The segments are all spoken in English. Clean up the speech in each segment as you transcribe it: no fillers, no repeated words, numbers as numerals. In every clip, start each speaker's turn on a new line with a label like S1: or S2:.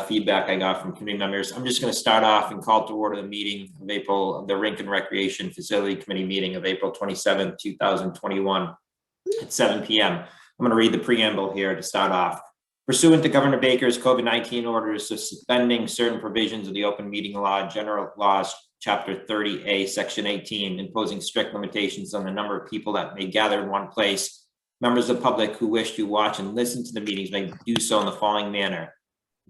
S1: feedback I got from committee members. I'm just going to start off and call to order the meeting of the Rink and Recreation Facility Committee meeting of April 27th, 2021 at 7 p.m. I'm going to read the preamble here to start off. Pursuant to Governor Baker's COVID-19 orders suspending certain provisions of the Open Meeting Law, General Laws, Chapter 30A, Section 18, imposing strict limitations on the number of people that may gather in one place, members of the public who wish to watch and listen to the meetings may do so in the following manner.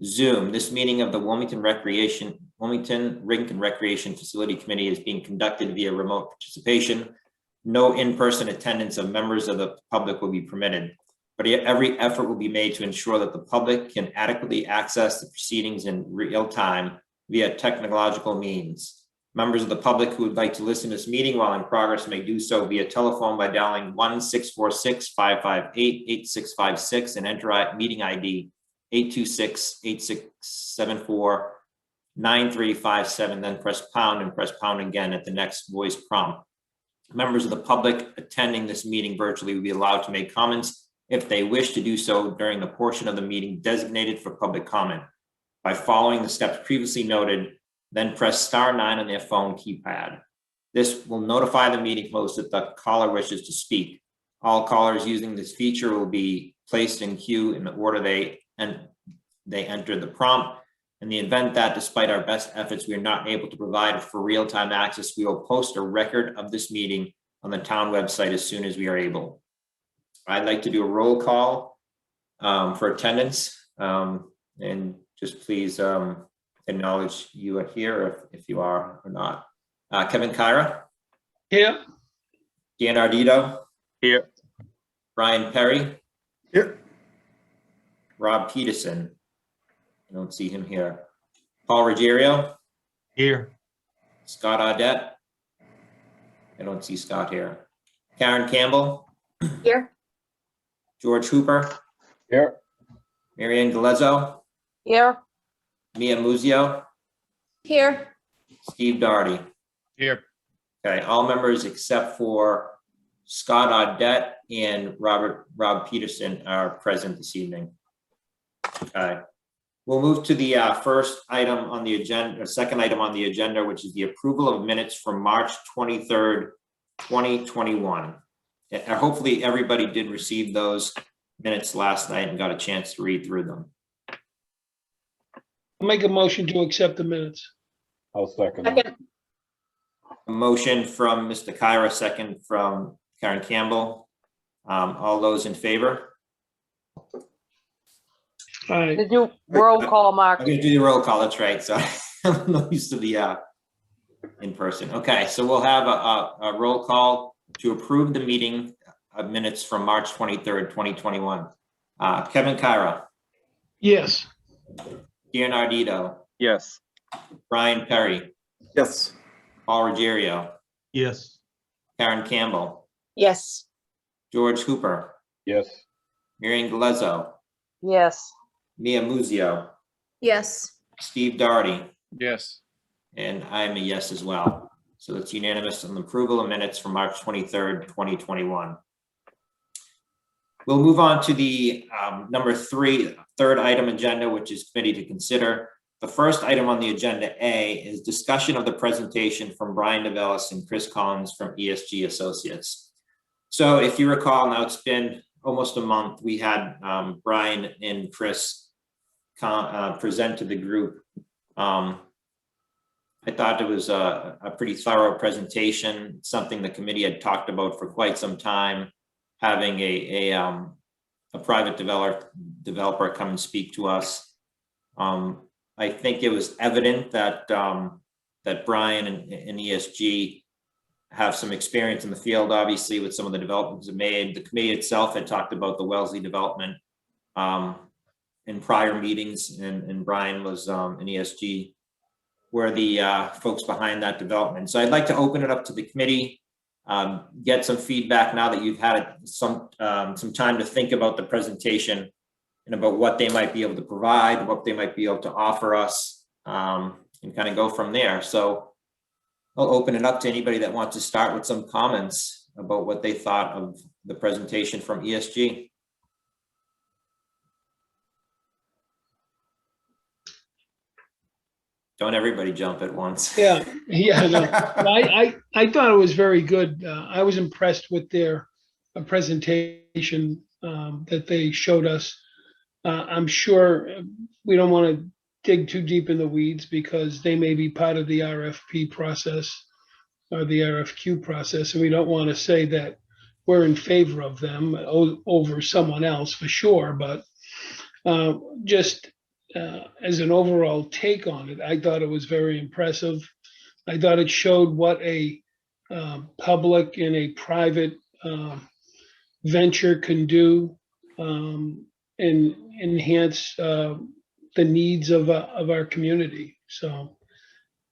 S1: Zoom. This meeting of the Wilmington Rink and Recreation Facility Committee is being conducted via remote participation. No in-person attendance of members of the public will be permitted, but every effort will be made to ensure that the public can adequately access the proceedings in real time via technological means. Members of the public who would like to listen to this meeting while in progress may do so via telephone by dialing 1-646-558-8656 and enter meeting ID 826-8674-9357, then press pound and press pound again at the next voice prompt. Members of the public attending this meeting virtually will be allowed to make comments if they wish to do so during the portion of the meeting designated for public comment by following the steps previously noted. Then press *9 on their phone keypad. This will notify the meeting host that the caller wishes to speak. All callers using this feature will be placed in queue in the order they entered the prompt. In the event that, despite our best efforts, we are not able to provide for real-time access, we will post a record of this meeting on the town website as soon as we are able. I'd like to do a roll call for attendance, and just please acknowledge you are here if you are or not. Kevin Kyra.
S2: Here.
S1: Dan Ardito.
S2: Here.
S1: Brian Perry.
S2: Here.
S1: Rob Peterson. I don't see him here. Paul Ruggiero.
S2: Here.
S1: Scott Audette. I don't see Scott here. Karen Campbell.
S3: Here.
S1: George Hooper.
S2: Here.
S1: Marianne Galezzo.
S3: Here.
S1: Mia Muzio.
S3: Here.
S1: Steve Doherty.
S2: Here.
S1: Okay, all members except for Scott Audette and Rob Peterson are present this evening. Okay, we'll move to the first item on the agenda, or second item on the agenda, which is the approval of minutes from March 23rd, 2021. Hopefully everybody did receive those minutes last night and got a chance to read through them.
S2: I'll make a motion to accept the minutes.
S4: I'll second.
S3: Second.
S1: A motion from Mr. Kyra, second from Karen Campbell. All those in favor?
S2: Aye.
S3: Did you roll call, Mark?
S1: I'm going to do the roll call. That's right. So I'm not used to the in person. Okay, so we'll have a roll call to approve the meeting minutes from March 23rd, 2021. Kevin Kyra.
S2: Yes.
S1: Dan Ardito.
S4: Yes.
S1: Brian Perry.
S4: Yes.
S1: Paul Ruggiero.
S2: Yes.
S1: Karen Campbell.
S3: Yes.
S1: George Hooper.
S4: Yes.
S1: Marianne Galezzo.
S3: Yes.
S1: Mia Muzio.
S3: Yes.
S1: Steve Doherty.
S4: Yes.
S1: And I'm a yes as well. So it's unanimous on the approval of minutes from March 23rd, 2021. We'll move on to the third item agenda, which is committee to consider. The first item on the agenda A is discussion of the presentation from Brian Novellis and Chris Collins from ESG Associates. So if you recall, now it's been almost a month, we had Brian and Chris present to the group. I thought it was a pretty thorough presentation, something the committee had talked about for quite some time, having a private developer come and speak to us. I think it was evident that that Brian and ESG have some experience in the field, obviously, with some of the developments they've made. The committee itself had talked about the Wellesley development in prior meetings, and Brian was in ESG were the folks behind that development. So I'd like to open it up to the committee, get some feedback now that you've had some time to think about the presentation and about what they might be able to provide, what they might be able to offer us, and kind of go from there. So I'll open it up to anybody that wants to start with some comments about what they thought of the presentation from ESG. Don't everybody jump at once.
S2: Yeah, yeah, no. I thought it was very good. I was impressed with their presentation that they showed us. I'm sure we don't want to dig too deep in the weeds because they may be part of the RFP process or the RFQ process, and we don't want to say that we're in favor of them over someone else for sure, but just as an overall take on it, I thought it was very impressive. I thought it showed what a public and a private venture can do and enhance the needs of our community. So,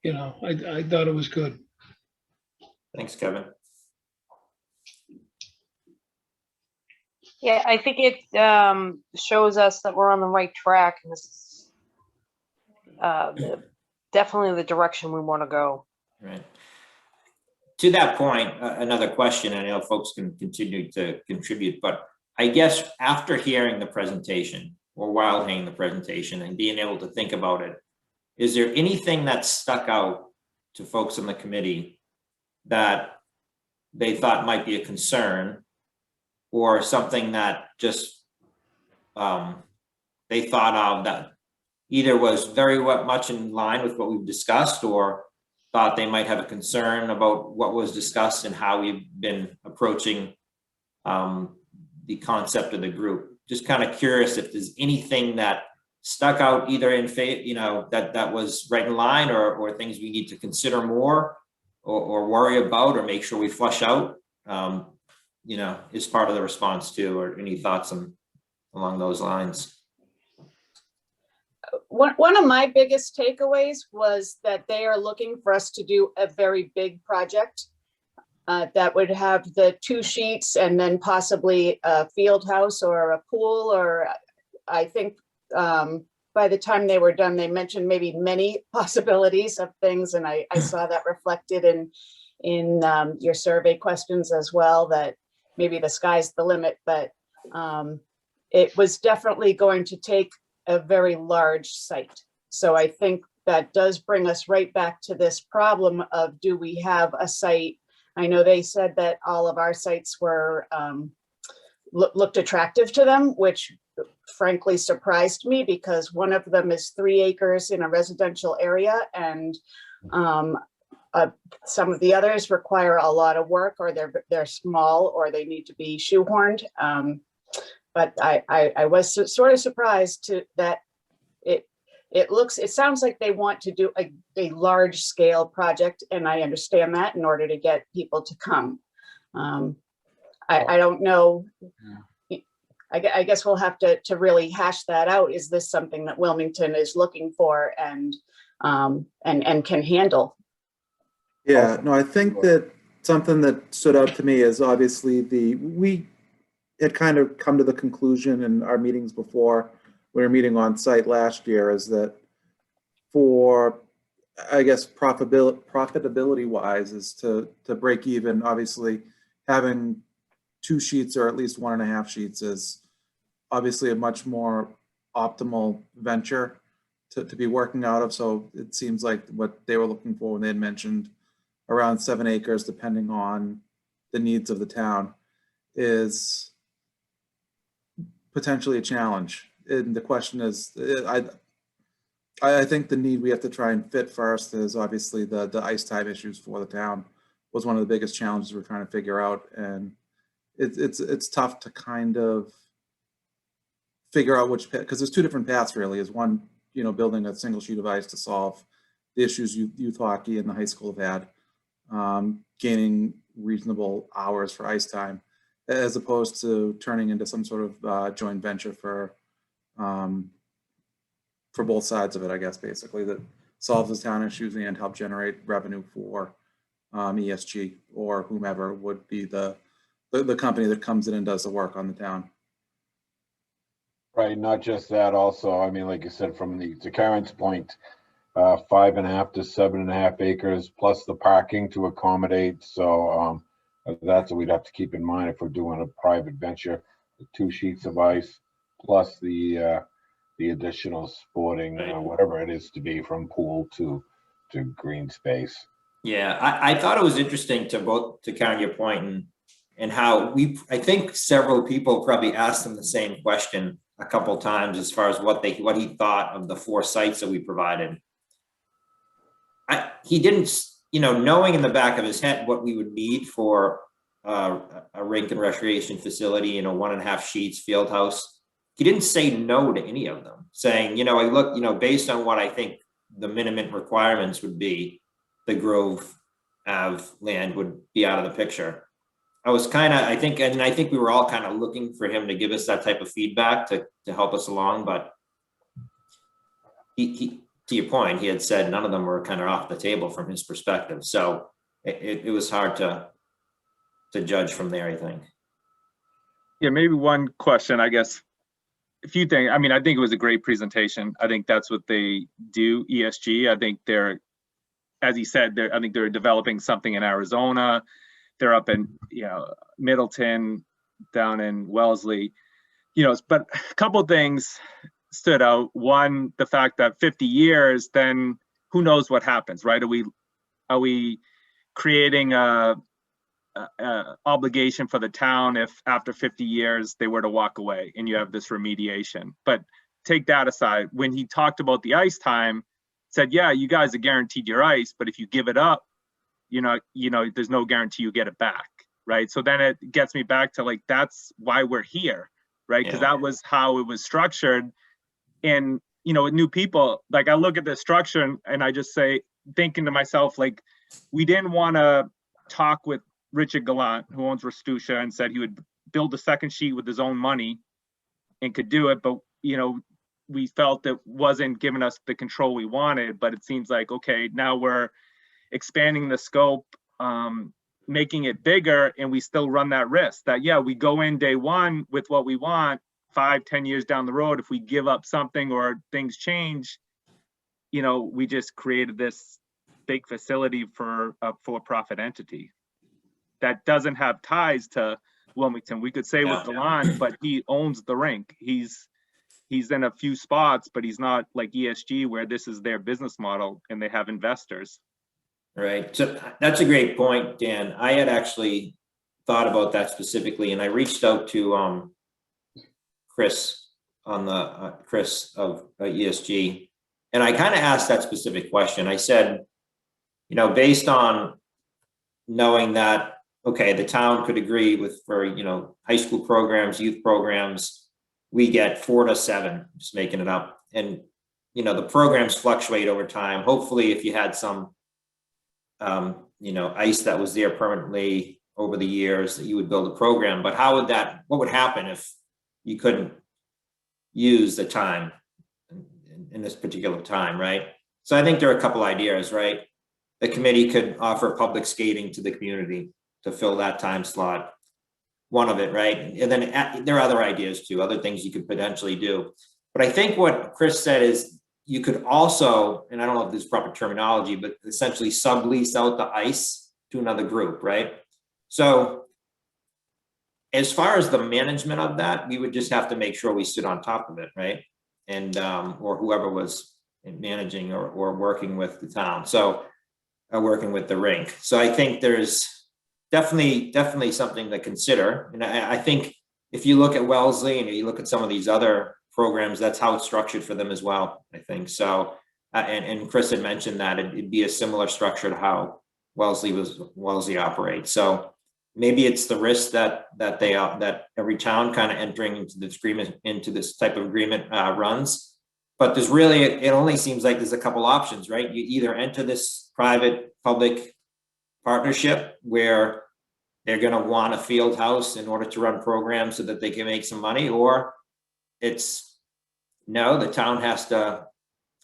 S2: I thought it was good.
S1: Thanks, Kevin.
S3: Yeah, I think it shows us that we're on the right track. And this is definitely the direction we want to go.
S1: Right. To that point, another question, I know folks can continue to contribute, but I guess after hearing the presentation or while hearing the presentation and being able to think about it, is there anything that stuck out to folks on the committee that they thought might be a concern, or something that just they thought of that either was very much in line with what we've discussed, or thought they might have a concern about what was discussed and how we've been approaching the concept of the group? Just kind of curious if there's anything that stuck out either in that was right in line, or things we need to consider more or worry about or make sure we flush out, is part of the response too, or any thoughts along those lines?
S5: One of my biggest takeaways was that they are looking for us to do a very big project that would have the 2 sheets and then possibly a field house or a pool, or I think by the time they were done, they mentioned maybe many possibilities of things. And I saw that reflected in your survey questions as well, that maybe the sky's the limit, but it was definitely going to take a very large site. So I think that does bring us right back to this problem of, do we have a site? I know they said that all of our sites were looked attractive to them, which frankly surprised me, because one of them is 3 acres in a residential area, and some of the others require a lot of work, or they're small, or they need to be shoehorned. But I was sort of surprised that it sounds like they want to do a large scale project, and I understand that, in order to get people to come. I don't know. I guess we'll have to really hash that out. Is this something that Wilmington is looking for and can handle?
S6: Yeah, no, I think that something that stood out to me is obviously we had kind of come to the conclusion in our meetings before, we were meeting on site last year, is that for, I guess, profitability wise, is to break even. Obviously having 2 sheets or at least 1.5 sheets is obviously a much more optimal venture to be working out of. So it seems like what they were looking for when they had mentioned around 7 acres, depending on the needs of the town, is potentially a challenge. And the question is, I think the need we have to try and fit first is obviously the ice time issues for the town was one of the biggest challenges we're trying to figure out. And it's tough to kind of figure out which, because there's 2 different paths really. Is one, building a single sheet of ice to solve the issues youth hockey and the high school have had, gaining reasonable hours for ice time, as opposed to turning into some sort of joint venture for both sides of it, I guess, basically, that solves the town issues and help generate revenue for ESG or whomever would be the company that comes in and does the work on the town.
S4: Right, not just that, also, I mean, like you said, from to Karen's point, 5.5 to 7.5 acres plus the parking to accommodate. So that's what we'd have to keep in mind if we're doing a private venture. The 2 sheets of ice plus the the additional sporting,
S1: Right.
S4: whatever it is to be, from pool to green space.
S1: Yeah, I thought it was interesting to Karen, your point, and how I think several people probably asked him the same question a couple times as far as what he thought of the 4 sites that we provided. He didn't, knowing in the back of his head what we would need for a rink and recreation facility, 1.5 sheets, field house. He didn't say no to any of them, saying, I look, based on what I think the minimum requirements would be, the Grove Ave land would be out of the picture. I think we were all kind of looking for him to give us that type of feedback to help us along, but he to your point, he had said none of them were kind of off the table from his perspective. So it was hard to judge from there, I think.
S7: Yeah, maybe one question, I guess. A few things. I mean, I think it was a great presentation. I think that's what they do, ESG. I think they're, as he said, I think they're developing something in Arizona. They're up in, Middleton, down in Wellesley, but a couple of things stood out. One, the fact that 50 years, then who knows what happens, right? Are we creating a obligation for the town if after 50 years they were to walk away and you have this remediation? But take that aside, when he talked about the ice time, said, yeah, you guys are guaranteed your ice, but if you give it up, there's no guarantee you get it back, right? So then it gets me back to like, that's why we're here, right? Because that was how it was structured. And, with new people, like I look at the structure and I just say, thinking to myself, like, we didn't want to talk with Richard Gallant, who owns Restucia, and said he would build a second sheet with his own money and could do it. But, we felt it wasn't giving us the control we wanted, but it seems like, okay, now we're expanding the scope, making it bigger, and we still run that risk that, yeah, we go in day one with what we want. 5-10 years down the road, if we give up something or things change, we just created this big facility for a for-profit entity that doesn't have ties to Wilmington. We could say with Gallant, but he owns the rink. He's in a few spots, but he's not like ESG, where this is their business model and they have investors.
S1: Right. So that's a great point, Dan. I had actually thought about that specifically, and I reached out to Chris Chris of ESG, and I kind of asked that specific question. I said, based on knowing that, okay, the town could agree with for high school programs, youth programs, we get 4 to 7, just making it up, and the programs fluctuate over time. Hopefully, if you had some ice that was there permanently over the years, that you would build a program. But what would happen if you couldn't use the time in this particular time, right? So I think there are a couple ideas, right? The committee could offer public skating to the community to fill that time slot. One of it, right? And then there are other ideas too, other things you could potentially do. But I think what Chris said is you could also, and I don't know if this is proper terminology, but essentially sublease out the ice to another group, right? So as far as the management of that, we would just have to make sure we sit on top of it, right? And or whoever was managing or working with the town. So working with the rink. So I think there's definitely something to consider. And I think if you look at Wellesley and you look at some of these other programs, that's how it's structured for them as well, I think. So, and Chris had mentioned that it'd be a similar structure to how Wellesley operates. So maybe it's the risk that every town kind of entering into this agreement, into this type of agreement runs. But there's really, it only seems like there's a couple options, right? You either enter this private public partnership where they're going to want a field house in order to run programs so that they can make some money, or it's no, the town has to,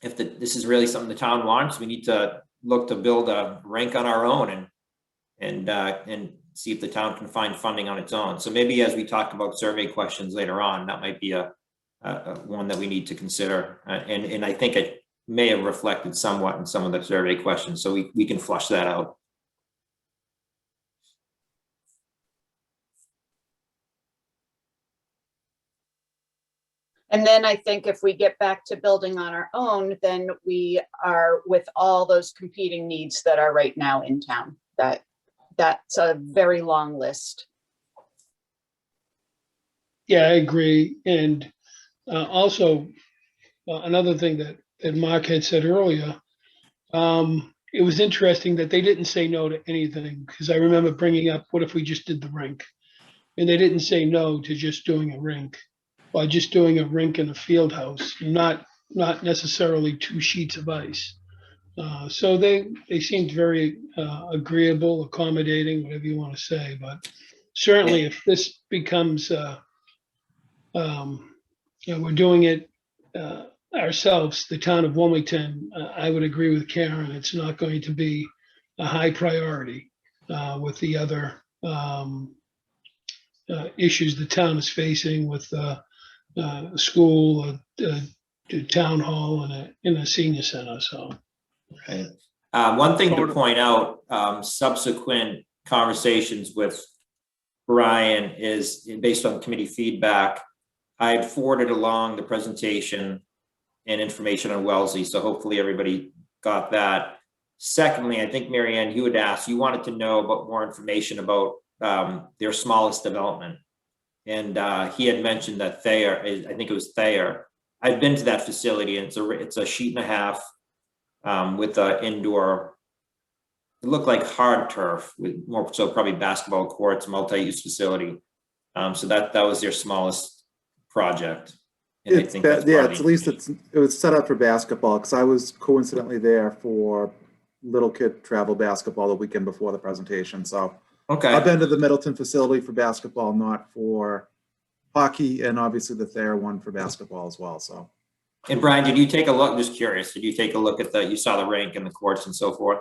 S1: if this is really something the town wants, we need to look to build a rink on our own and see if the town can find funding on its own. So maybe as we talk about survey questions later on, that might be a one that we need to consider. And I think it may have reflected somewhat in some of the survey questions, so we can flush that out.
S5: And then I think if we get back to building on our own, then we are with all those competing needs that are right now in town. That's a very long list.
S2: Yeah, I agree. And also, another thing that Mark had said earlier, it was interesting that they didn't say no to anything, because I remember bringing up, what if we just did the rink? And they didn't say no to just doing a rink, or just doing a rink in a field house, not necessarily 2 sheets of ice. So they seemed very agreeable, accommodating, whatever you want to say. But certainly, if this becomes, we're doing it ourselves, the town of Wilmington, I would agree with Karen. It's not going to be a high priority with the other issues the town is facing with school, town hall, and a senior center. So.
S1: Right. One thing to point out, subsequent conversations with Brian is based on committee feedback. I had forwarded along the presentation and information on Wellesley, so hopefully everybody got that. Secondly, I think, Mary Ann, you had asked, you wanted to know about more information about their smallest development. And he had mentioned that Thayer, I think it was Thayer. I've been to that facility, and it's a sheet and a half with an indoor, it looked like hard turf, with more so probably basketball courts, multi-use facility. So that was their smallest project. And I think that's
S6: yeah, it's at least it was set up for basketball, because I was coincidentally there for little kid travel basketball the weekend before the presentation. So
S1: okay.
S6: I've been to the Middleton facility for basketball, not for hockey, and obviously the Thayer one for basketball as well. So.
S1: And Brian, did you take a look? I'm just curious. Did you take a look at you saw the rink and the courts and so forth?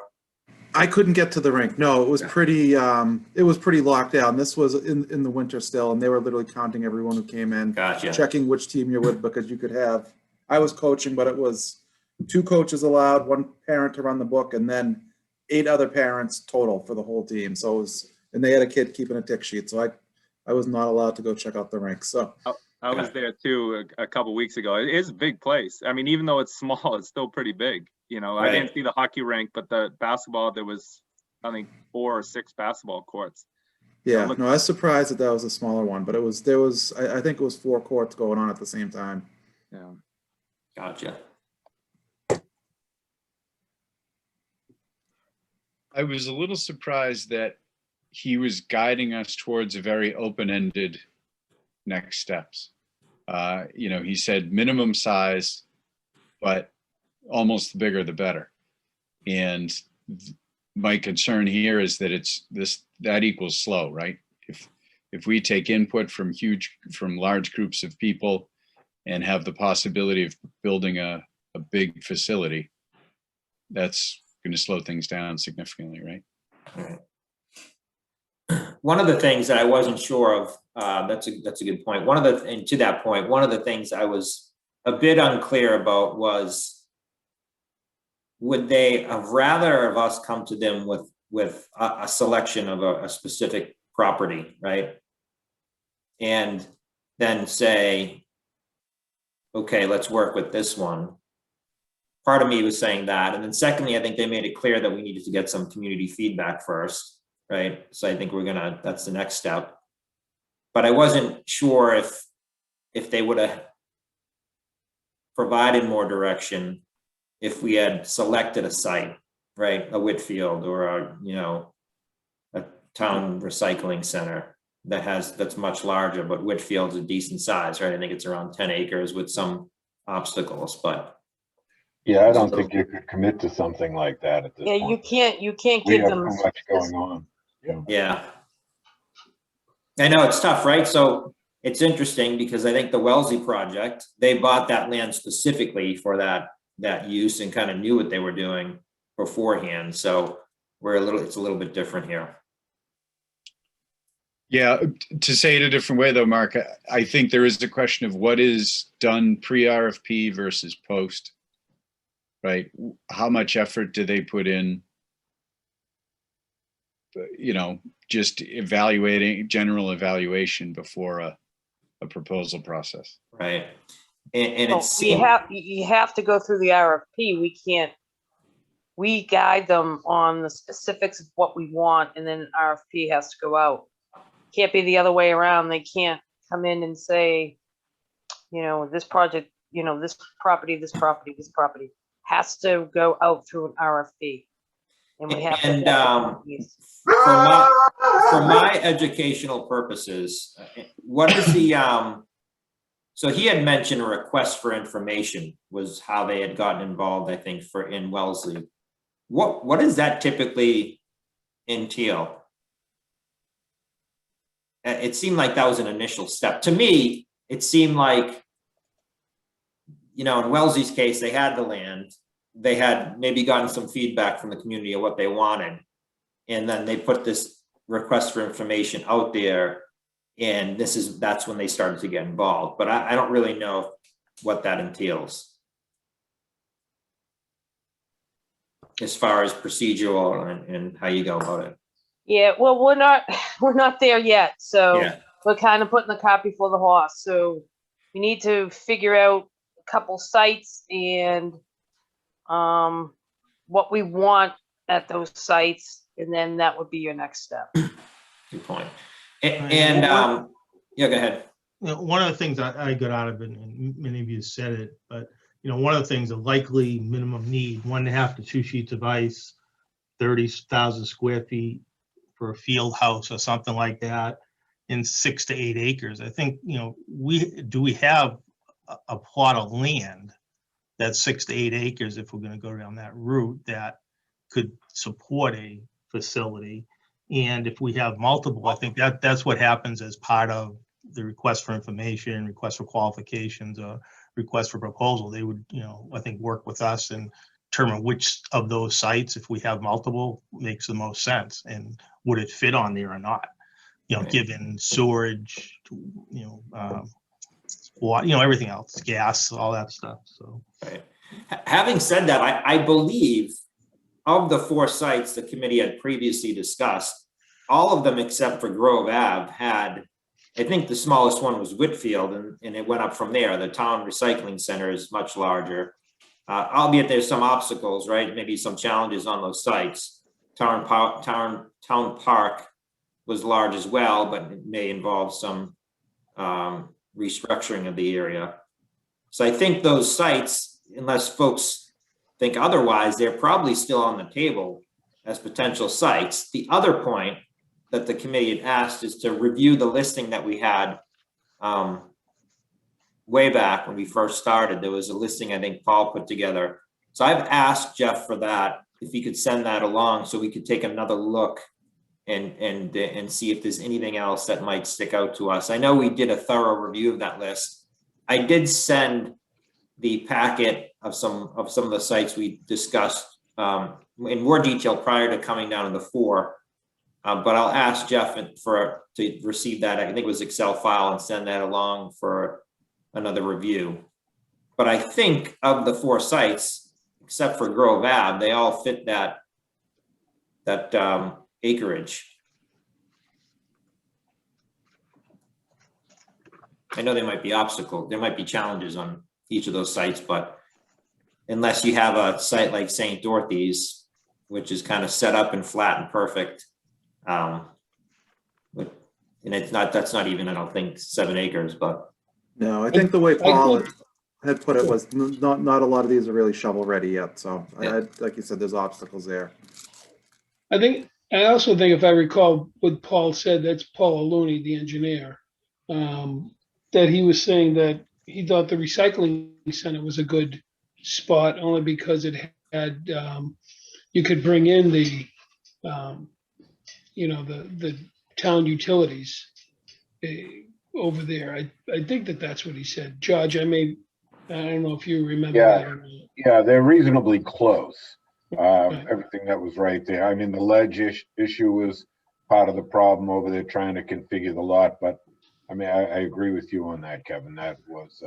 S6: I couldn't get to the rink. No, it was pretty locked down. This was in the winter still, and they were literally counting everyone who came in,
S1: Gotcha.
S6: checking which team you're with, because you could have, I was coaching, but it was 2 coaches allowed, 1 parent to run the book, and then 8 other parents total for the whole team. So it was, and they had a kid keeping a tick sheet. So I was not allowed to go check out the rink. So
S7: I was there too a couple weeks ago. It is a big place. I mean, even though it's small, it's still pretty big. You know,
S1: right.
S7: I didn't see the hockey rink, but the basketball, there was, I think, 4 or 6 basketball courts.
S6: Yeah, no, I was surprised that was a smaller one, but there was, I think it was 4 courts going on at the same time.
S7: Yeah.
S1: Gotcha.
S8: I was a little surprised that he was guiding us towards a very open-ended next steps. He said minimum size, but almost the bigger the better. And my concern here is that that equals slow, right? If we take input from large groups of people and have the possibility of building a big facility, that's going to slow things down significantly, right?
S1: Right. One of the things that I wasn't sure of, that's a good point. And to that point, one of the things I was a bit unclear about was, would they have rather of us come to them with a selection of a specific property, right? And then say, okay, let's work with this one. Part of me was saying that. And then secondly, I think they made it clear that we needed to get some community feedback first, right? So I think that's the next step. But I wasn't sure if they would have provided more direction if we had selected a site, right? A Whitfield or a town recycling center that's much larger, but Whitfield's a decent size, right? I think it's around 10 acres with some obstacles, but.
S4: Yeah, I don't think you could commit to something like that at this
S3: Yeah,
S4: point.
S3: you can't
S4: We
S3: give
S4: have
S3: them.
S4: too much going on.
S1: Yeah. I know it's tough, right? So it's interesting because I think the Wellesley project, they bought that land specifically for that use and kind of knew what they were doing beforehand. So it's a little bit different here.
S8: Yeah, to say it a different way though, Mark, I think there is a question of what is done pre-RFP versus post, right? How much effort do they put in, just general evaluation before a proposal process?
S1: Right. And
S3: No,
S1: it's,
S3: you have to go through the RFP. We guide them on the specifics of what we want, and then RFP has to go out. Can't be the other way around. They can't come in and say, this project, this property has to go out through an RFP. And we have
S1: And,
S3: to.
S1: for my educational purposes, what is the, so he had mentioned a request for information was how they had gotten involved, I think, in Wellesley. What does that typically entail? It seemed like that was an initial step. To me, it seemed like, in Wellesley's case, they had the land. They had maybe gotten some feedback from the community of what they wanted. And then they put this request for information out there. And that's when they started to get involved. But I don't really know what that entails as far as procedural and how you go about it.
S3: Yeah, well, we're not there yet. So
S1: Yeah.
S3: we're kind of putting the cart before the horse. So we need to figure out a couple sites and what we want at those sites. And then that would be your next step.
S1: Good point. And yeah, go ahead.
S9: One of the things I got out of it, and many of you said it, but one of the things, a likely minimum need, 1.5 to 2 sheets of ice, 30,000 square feet for a field house or something like that, in 6 to 8 acres. I think, we have a plot of land that's 6 to 8 acres, if we're going to go down that route, that could support a facility. And if we have multiple, I think that's what happens as part of the request for information, request for qualifications, or request for proposal. They would, I think, work with us and determine which of those sites, if we have multiple, makes the most sense, and would it fit on there or not,
S1: Right.
S9: Given sewerage, water, everything else, gas, all that stuff. So,
S1: Right. Having said that, I believe of the 4 sites the committee had previously discussed, all of them except for Grove Ave had, I think the smallest one was Whitfield, and it went up from there. The town recycling center is much larger. Albeit there's some obstacles, right? Maybe some challenges on those sites. Town Park was large as well, but it may involve some restructuring of the area. So I think those sites, unless folks think otherwise, they're probably still on the table as potential sites. The other point that the committee had asked is to review the listing that we had way back when we first started. There was a listing I think Paul put together. So I've asked Jeff for that, if he could send that along so we could take another look and see if there's anything else that might stick out to us. I know we did a thorough review of that list. I did send the packet of some of the sites we discussed in more detail prior to coming down to the 4. But I'll ask Jeff to receive that. I think it was Excel file, and send that along for another review. But I think of the 4 sites, except for Grove Ave, they all fit that acreage. I know there might be obstacles, there might be challenges on each of those sites, but unless you have a site like St. Dorothy's, which is kind of set up and flat and perfect, and that's not even, I don't think, 7 acres, but.
S6: No, I think the way Paul had put it was not a lot of these are really shovel ready yet. So like you said, there's obstacles there.
S2: I also think, if I recall what Paul said, that's Paul Looney, the engineer, that he was saying that he thought the recycling center was a good spot only because it had, you could bring in the town utilities over there. I think that's what he said. George, I don't know if you remember that or not.
S4: Yeah, they're reasonably close. Everything that was right there. I mean, the ledge issue was part of the problem over there trying to configure the lot, but I mean, I agree with you on that, Kevin. That was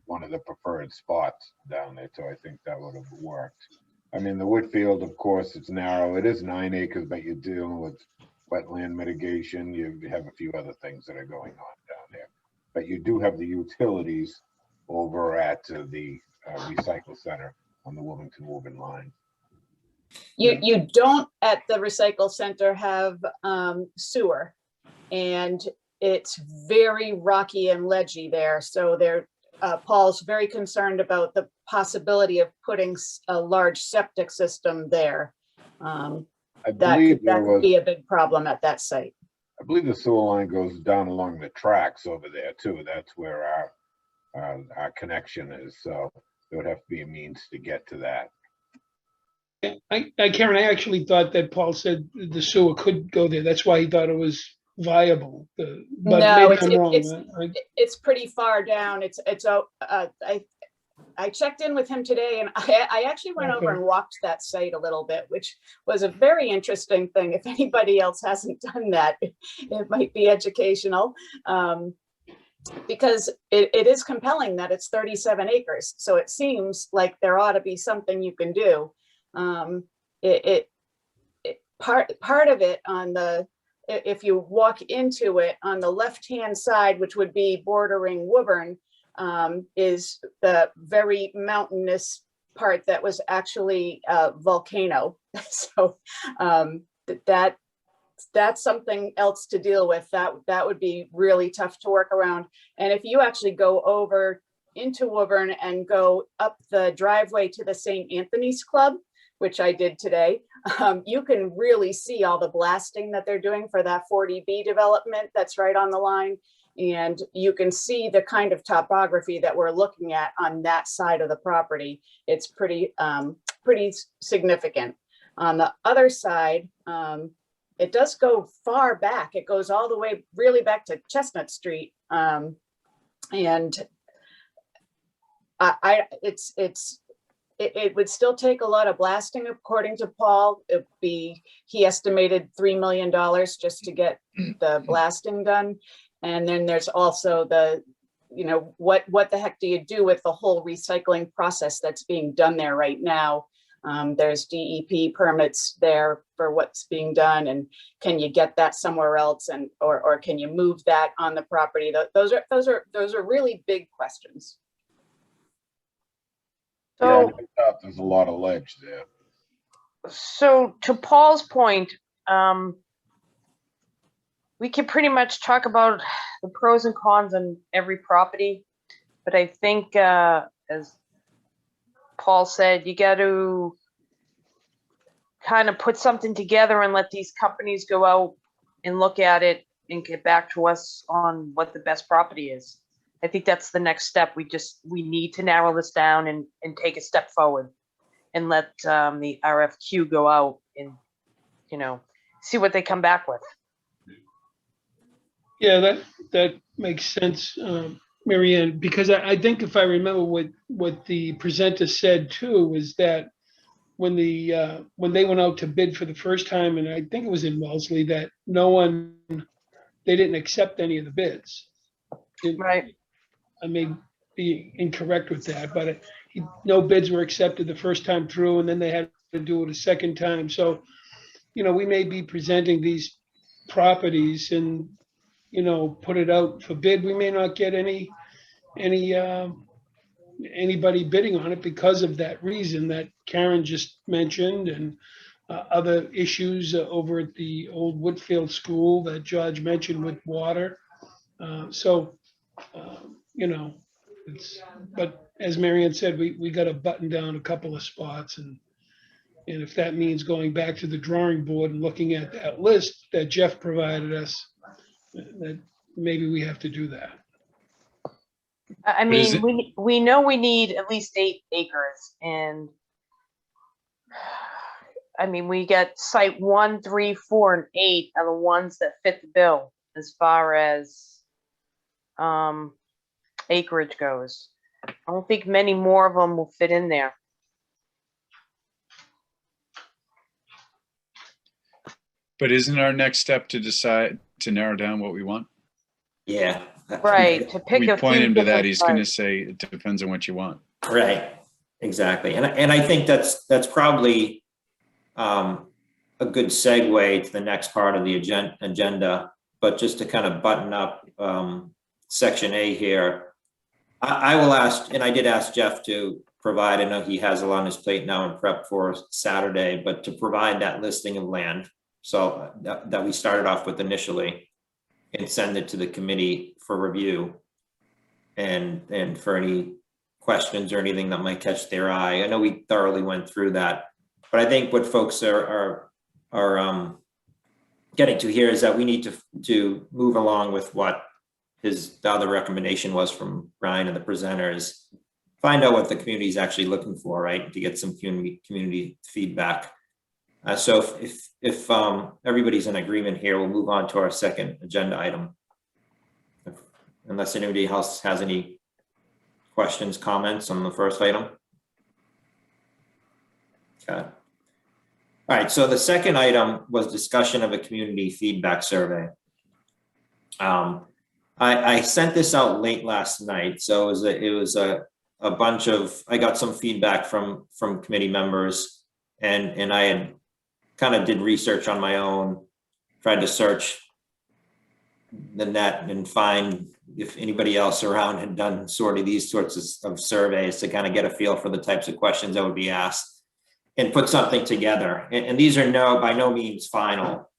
S4: one of the preferred spots down there, so I think that would have worked. I mean, the Whitfield, of course, it's narrow. It is 9 acres, but you're dealing with wetland mitigation. You have a few other things that are going on down there, but you do have the utilities over at the recycle center on the Wilmington line.
S5: You don't at the recycle center have sewer, and it's very rocky and ledgy there. So Paul's very concerned about the possibility of putting a large septic system there.
S4: I believe
S5: That could be a big problem at that site.
S4: I believe the sewer line goes down along the tracks over there too. That's where our connection is. So there would have to be a means to get to that.
S2: Karen, I actually thought that Paul said the sewer could go there. That's why he thought it was viable. But
S5: No,
S2: maybe I'm wrong.
S5: it's pretty far down. I checked in with him today, and I actually went over and walked that site a little bit, which was a very interesting thing. If anybody else hasn't done that, it might be educational, because it is compelling that it's 37 acres. So it seems like there ought to be something you can do. Part of it if you walk into it on the left-hand side, which would be bordering Woburn, is the very mountainous part that was actually a volcano. So that's something else to deal with. That would be really tough to work around. And if you actually go over into Woburn and go up the driveway to the St. Anthony's Club, which I did today, you can really see all the blasting that they're doing for that 40B development that's right on the line. And you can see the kind of topography that we're looking at on that side of the property. It's pretty significant. On the other side, it does go far back. It goes all the way really back to Chestnut Street. And it would still take a lot of blasting, according to Paul. He estimated $3 million just to get the blasting done. And then there's also what the heck do you do with the whole recycling process that's being done there right now? There's DEP permits there for what's being done, and can you get that somewhere else, or can you move that on the property? Those are really big questions.
S3: So,
S4: Yeah, there's a lot of ledge there.
S3: So to Paul's point, we can pretty much talk about the pros and cons on every property, but I think, as Paul said, you got to kind of put something together and let these companies go out and look at it and get back to us on what the best property is. I think that's the next step. We need to narrow this down and take a step forward and let the RFQ go out and, see what they come back with.
S2: Yeah, that makes sense, Marianne, because I think if I remember what the presenter said too, was that when they went out to bid for the first time, and I think it was in Wellesley, that they didn't accept any of the bids.
S3: Right.
S2: I may be incorrect with that, but no bids were accepted the first time through, and then they had to do it a second time. So, we may be presenting these properties and, put it out for bid. We may not get anybody bidding on it because of that reason that Karen just mentioned, and other issues over at the old Woodfield School that George mentioned with water. But as Marianne said, we got to button down a couple of spots, and if that means going back to the drawing board and looking at that list that Jeff provided us, that maybe we have to do that.
S3: I mean, we know we need at least 8 acres, and I mean, we get site 1, 3, 4, and 8 are the ones that fit the bill as far as acreage goes. I don't think many more of them will fit in there.
S8: But isn't our next step to decide to narrow down what we want?
S1: Yeah.
S3: Right, to pick
S8: We
S3: a
S8: point
S3: few
S8: him to that.
S3: different
S8: He's going to
S3: sites.
S8: say it depends on what you want.
S1: Right, exactly. And I think that's probably a good segue to the next part of the agenda. But just to kind of button up section A here, I will ask, and I did ask Jeff to provide, I know he has a lot on his plate now in prep for Saturday, but to provide that listing of land. So that we started off with initially and send it to the committee for review. And for any questions or anything that might catch their eye. I know we thoroughly went through that, but I think what folks are getting to here is that we need to move along with what the other recommendation was from Brian and the presenters. Find out what the community is actually looking for, right? To get some community feedback. So if everybody's in agreement here, we'll move on to our second agenda item. Unless anybody else has any questions, comments on the first item. Okay. All right, so the second item was discussion of a community feedback survey. I sent this out late last night, so it was a bunch of, I got some feedback from committee members, and I had kind of did research on my own, tried to search the net and find if anybody else around had done sort of these sorts of surveys to kind of get a feel for the types of questions that would be asked and put something together. And these are by no means final.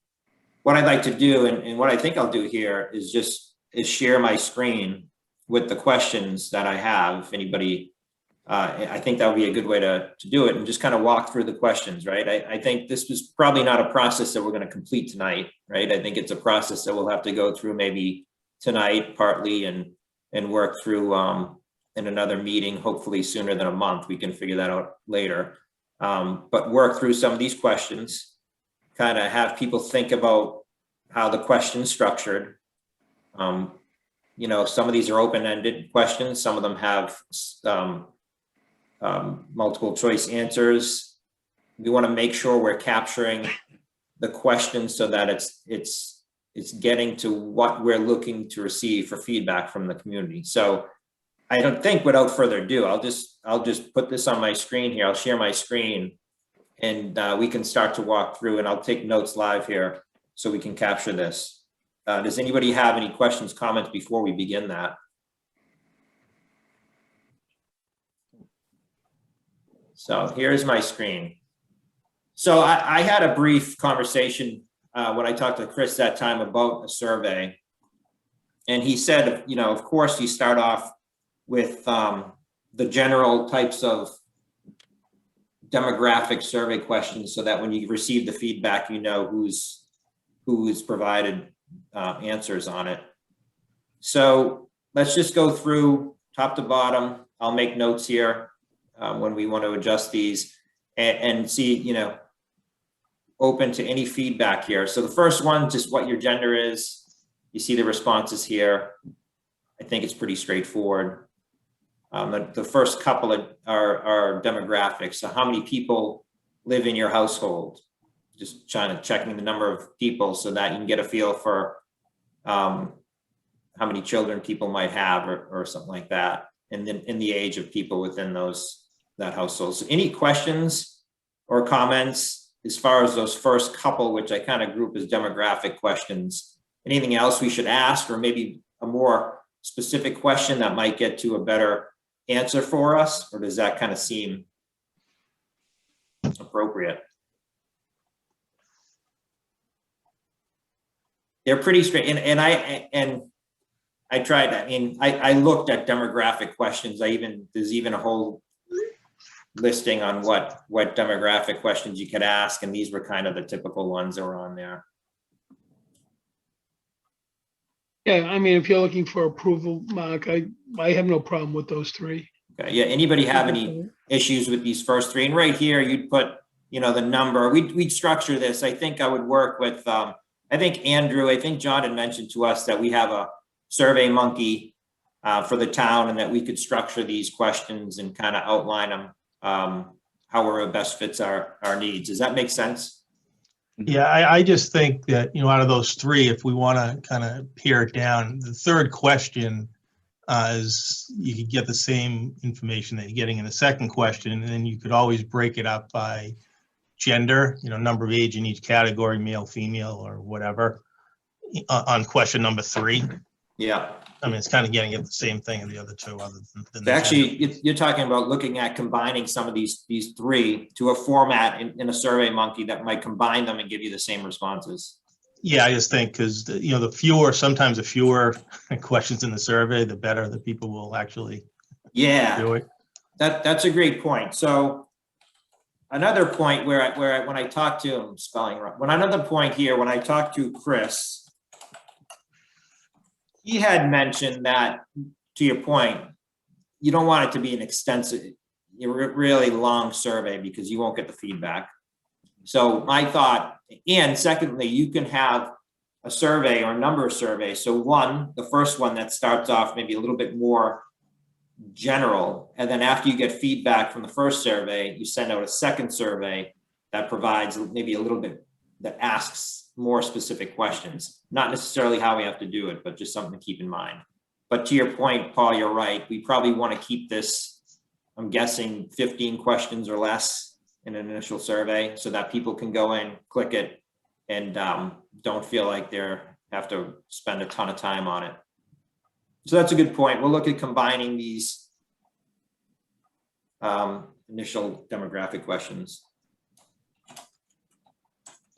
S1: What I'd like to do, and what I think I'll do here is share my screen with the questions that I have. If anybody, I think that would be a good way to do it, and just kind of walk through the questions, right? I think this was probably not a process that we're going to complete tonight, right? I think it's a process that we'll have to go through maybe tonight partly and work through in another meeting, hopefully sooner than a month. We can figure that out later. But work through some of these questions, kind of have people think about how the question's structured. You know, some of these are open-ended questions. Some of them have multiple choice answers. We want to make sure we're capturing the question so that it's getting to what we're looking to receive for feedback from the community. So I don't think, without further ado, I'll just put this on my screen here. I'll share my screen, and we can start to walk through, and I'll take notes live here so we can capture this. Does anybody have any questions, comments before we begin that? So here's my screen. So I had a brief conversation when I talked to Chris that time about a survey. And he said, you know, of course, you start off with the general types of demographic survey questions so that when you receive the feedback, you know who's provided answers on it. So let's just go through top to bottom. I'll make notes here when we want to adjust these and see, you know, open to any feedback here. So the first one, just what your gender is. You see the responses here. I think it's pretty straightforward. The first couple are demographics. So how many people live in your household? Just checking the number of people so that you can get a feel for how many children people might have or something like that. And then in the age of people within that household. So any questions or comments as far as those first couple, which I kind of group as demographic questions? Anything else we should ask, or maybe a more specific question that might get to a better answer for us? Or does that kind of seem appropriate? They're pretty straight, and I tried that. I mean, I looked at demographic questions. There's even a whole listing on what demographic questions you could ask, and these were kind of the typical ones that were on there.
S2: Yeah, I mean, if you're looking for approval, Mark, I have no problem with those three.
S1: Okay. Yeah. Anybody have any issues with these first three? And right here, you'd put, you know, the number. We'd structure this. I think I would work with. I think Andrew. I think John had mentioned to us that we have a Survey Monkey for the town, and that we could structure these questions and kind of outline them however it best fits our needs. Does that make sense?
S9: Yeah, I just think that, you know, out of those three, if we want to kind of pare it down, the third question is you could get the same information that you're getting in the second question, and then you could always break it up by gender, you know, number of age in each category, male, female, or whatever, on question number 3.
S1: Yeah.
S9: I mean, it's kind of getting at the same thing in the other two, other than.
S1: So actually, you're talking about looking at combining some of these three to a format in a Survey Monkey that might combine them and give you the same responses.
S9: Yeah, I just think because, sometimes the fewer questions in the survey, the better the people will actually
S1: Yeah,
S9: do it.
S1: that's a great point. So another point when I talked to him, spelling wrong, another point here, when I talked to Chris, he had mentioned that, to your point, you don't want it to be an extensive, really long survey because you won't get the feedback. So my thought, and secondly, you can have a survey or a number of surveys. So the first one that starts off maybe a little bit more general, and then after you get feedback from the first survey, you send out a second survey that provides maybe a little bit, that asks more specific questions, not necessarily how we have to do it, but just something to keep in mind. But to your point, Paul, you're right. We probably want to keep this, I'm guessing 15 questions or less in an initial survey so that people can go in, click it, and don't feel like they have to spend a ton of time on it. So that's a good point. We'll look at combining these initial demographic questions.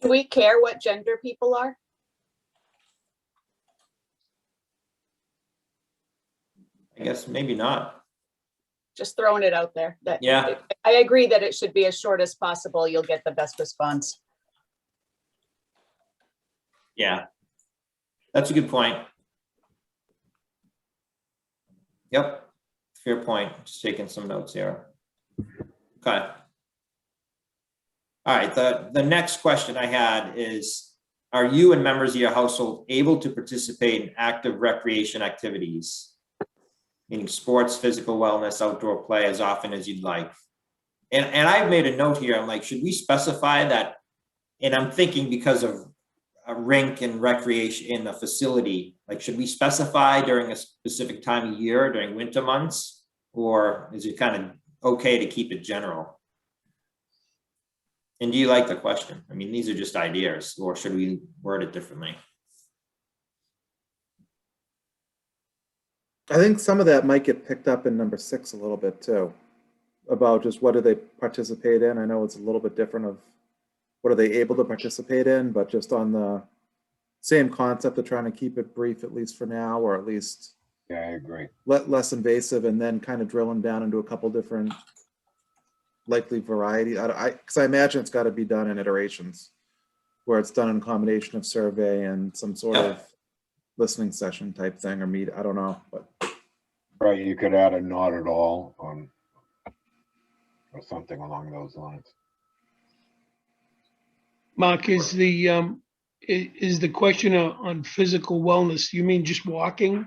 S5: Do we care what gender people are?
S1: I guess maybe not.
S5: Just throwing it out there.
S1: Yeah.
S5: I agree that it should be as short as possible. You'll get the best response.
S1: Yeah, that's a good point. Yep, fair point. Just taking some notes here. Okay. All right, the next question I had is, are you and members of your household able to participate in active recreation activities, meaning sports, physical wellness, outdoor play, as often as you'd like? And I've made a note here. I'm like, should we specify that? And I'm thinking because of a rink and recreation in a facility, like, should we specify during a specific time of year, during winter months, or is it kind of okay to keep it general? And do you like the question? I mean, these are just ideas, or should we word it differently?
S6: I think some of that might get picked up in number 6 a little bit too, about just what do they participate in. I know it's a little bit different of what are they able to participate in, but just on the same concept of trying to keep it brief, at least for now, or at least
S4: Yeah, I agree.
S6: less invasive, and then kind of drilling down into a couple different likely variety. Because I imagine it's got to be done in iterations, where it's done in a combination of survey and some sort of listening session type thing, or meet. I don't know, but
S4: Right, you could add a not at all on, or something along those lines.
S2: Mark, is the question on physical wellness, you mean just walking?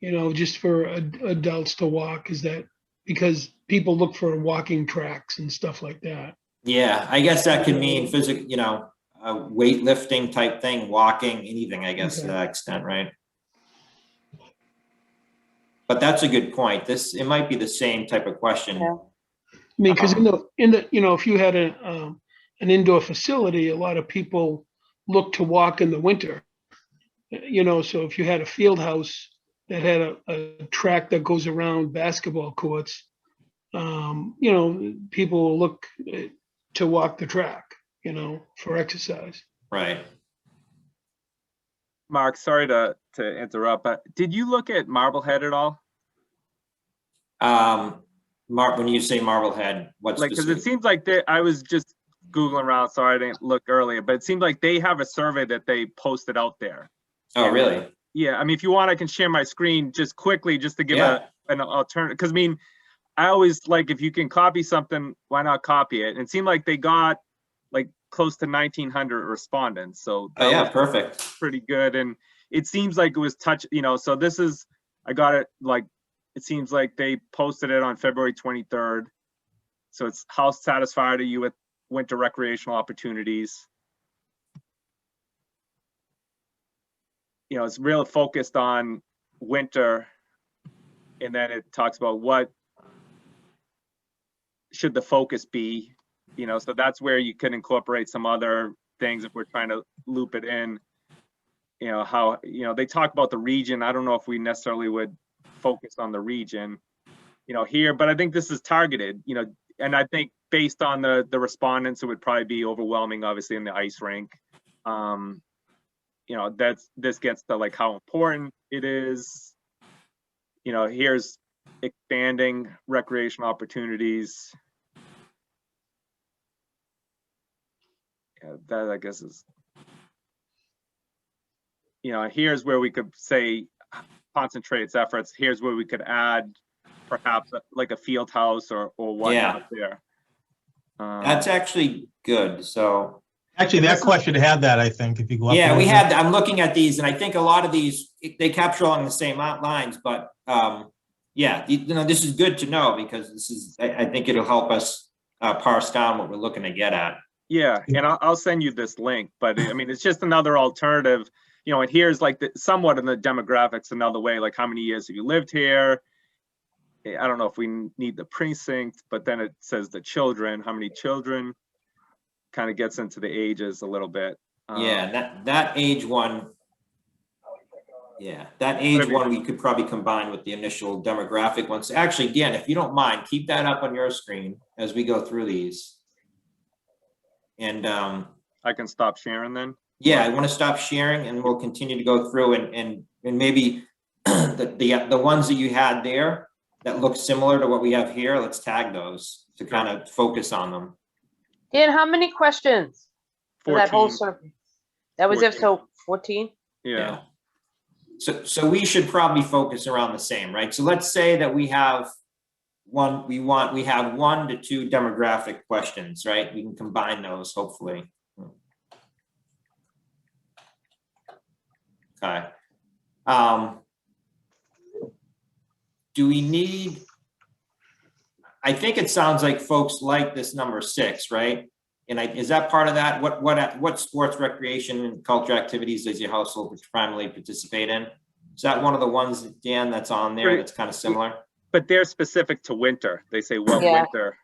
S2: Just for adults to walk? Is that because people look for walking tracks and stuff like that?
S1: Yeah, I guess that could mean physical, weightlifting type thing, walking, anything, I guess, to that extent, right? But that's a good point. It might be the same type of question.
S3: Yeah.
S2: I mean, because if you had an indoor facility, a lot of people look to walk in the winter. So if you had a field house that had a track that goes around basketball courts, people will look to walk the track, for exercise.
S1: Right.
S7: Mark, sorry to interrupt, but did you look at Marblehead at all?
S1: When you say Marblehead, what's
S7: Because it seems like I was just Googling around, sorry I didn't look earlier, but it seemed like they have a survey that they posted out there.
S1: Oh, really?
S7: Yeah, I mean, if you want, I can share my screen just quickly, just to give an alternative. Because I mean, I always like, if you can copy something, why not copy it? And it seemed like they got like close to 1,900 respondents. So
S1: oh yeah, perfect.
S7: Pretty good. And it seems like it was so this is, I got it like, it seems like they posted it on February 23rd. So it's how satisfied are you with winter recreational opportunities? It's really focused on winter, and then it talks about what should the focus be, so that's where you can incorporate some other things if we're trying to loop it in. you know, how, you know, they talk about the region. I don't know if we necessarily would focus on the region, you know, here, but I think this is targeted, you know, and I think based on the respondents, it would probably be overwhelming, obviously, in the ice rink. You know, this gets to like how important it is. You know, here's expanding recreational opportunities. Yeah, that I guess is, you know, here's where we could say concentrate its efforts. Here's where we could add perhaps like a field house or whatnot there.
S1: That's actually good. So
S9: Actually, that question had that, I think, if you go up.
S1: yeah,
S9: a
S1: we
S9: little
S1: had, I'm looking at these and I think a lot of these, they capture along the same lines, but yeah, you know, this is good to know because this is, I think it'll help us parse down what we're looking to get at.
S7: Yeah, and I'll send you this link, but I mean, it's just another alternative, you know, and here's like somewhat in the demographics another way, like how many years have you lived here? I don't know if we need the precinct, but then it says the children, how many children, kind of gets into the ages a little bit.
S1: Yeah, that age one. Yeah, that age one we could probably combine with the initial demographic ones. Actually, Dan, if you don't mind, keep that up on your screen as we go through these. And
S7: I can stop sharing then.
S1: Yeah, I want to stop sharing and we'll continue to go through and maybe the ones that you had there that look similar to what we have here, let's tag those to kind of focus on them.
S3: Dan, how many questions for that whole
S7: 14.
S3: survey? That was it, so 14?
S7: Yeah.
S1: So we should probably focus around the same, right? So let's say that we have we have 1 to 2 demographic questions, right? We can combine those hopefully. Okay. Do we need, I think it sounds like folks like this number 6, right? And is that part of that? What sports, recreation, and culture activities does your household primarily participate in? Is that one of the ones, Dan, that's on there that's kind of similar?
S7: But they're specific to winter. They say what
S3: Yeah.
S7: winter.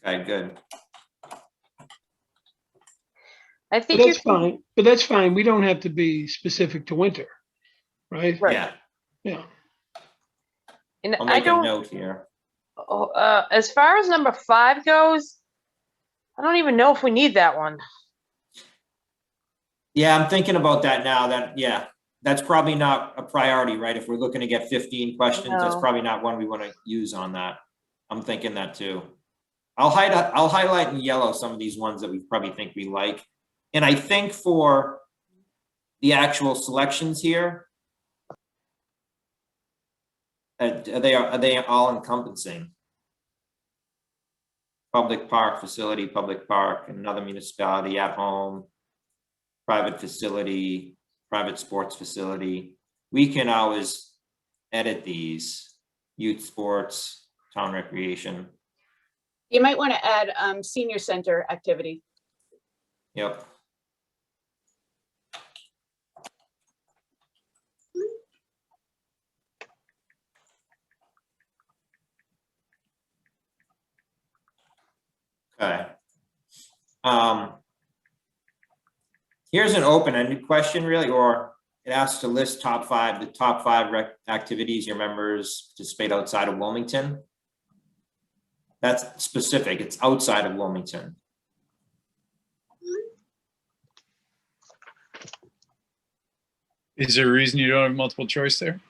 S1: Okay, good.
S3: I
S2: But
S3: think
S2: that's fine, but that's fine. We don't have to be specific to winter, right?
S3: Right.
S1: Yeah,
S2: Yeah.
S3: And
S1: I'll
S3: I
S1: make a
S3: don't,
S1: note here.
S3: as far as number 5 goes, I don't even know if we need that one.
S1: Yeah, I'm thinking about that now. Yeah, that's probably not a priority, right? If we're looking to get 15 questions, that's
S3: No.
S1: probably not one we want to use on that. I'm thinking that too. I'll highlight in yellow some of these ones that we probably think we like. And I think for the actual selections here, are they all encompassing? Public park facility, public park, another municipality, at home, private facility, private sports facility. We can always edit these: youth sports, town recreation.
S5: You might want to add senior center activity.
S1: Yep. Okay. Here's an open-ended question, really, or it asks to list the top 5 activities your members participate outside of Wilmington. That's specific. It's outside of Wilmington.
S8: Is there a reason you don't have multiple choice there?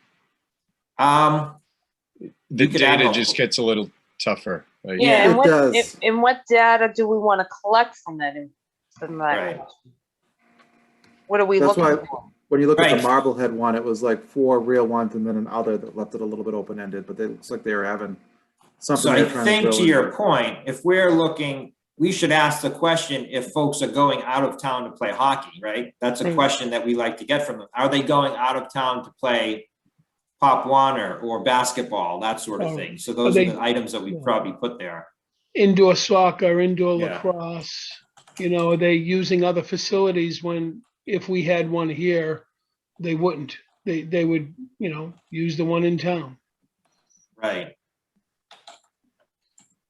S1: You
S8: The
S1: could add
S8: data
S1: multiple.
S8: just gets a little tougher. Right?
S3: Yeah,
S6: it does.
S3: and what data do we want to collect from that?
S1: Right.
S3: What are we
S6: That's
S3: looking
S6: why
S3: for?
S6: when you look at
S1: Right.
S6: the Marblehead one, it was like 4 real ones and then an other that left it a little bit open-ended, but it looks like they were having something.
S1: So I
S6: they're trying
S1: think
S6: drill
S1: to your
S6: into.
S1: point, if we're looking, we should ask the question if folks are going out of town to play hockey, right? That's a
S3: Right.
S1: question that we like to get from them. Are they going out of town to play Pop Warner or basketball, that sort of
S2: Oh,
S1: thing? So those are the items that we probably put there.
S2: Indoor soccer, indoor
S1: Yeah.
S2: lacrosse, are they using other facilities when, if we had one here, they wouldn't. They would, use the one in town.
S1: Right.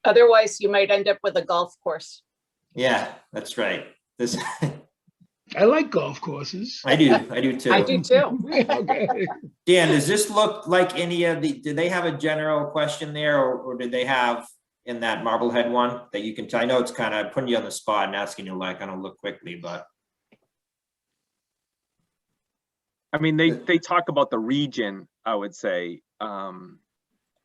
S5: Otherwise, you might end up with a golf course.
S1: Yeah, that's right. This
S2: I like golf courses.
S1: I do too.
S5: I do too.
S2: Okay.
S1: Dan, does this look like any of the, did they have a general question there, or did they have in that Marblehead one that you can tell? I know it's kind of putting you on the spot and asking you like, I don't look quickly, but.
S7: I mean, they talk about the region, I would say,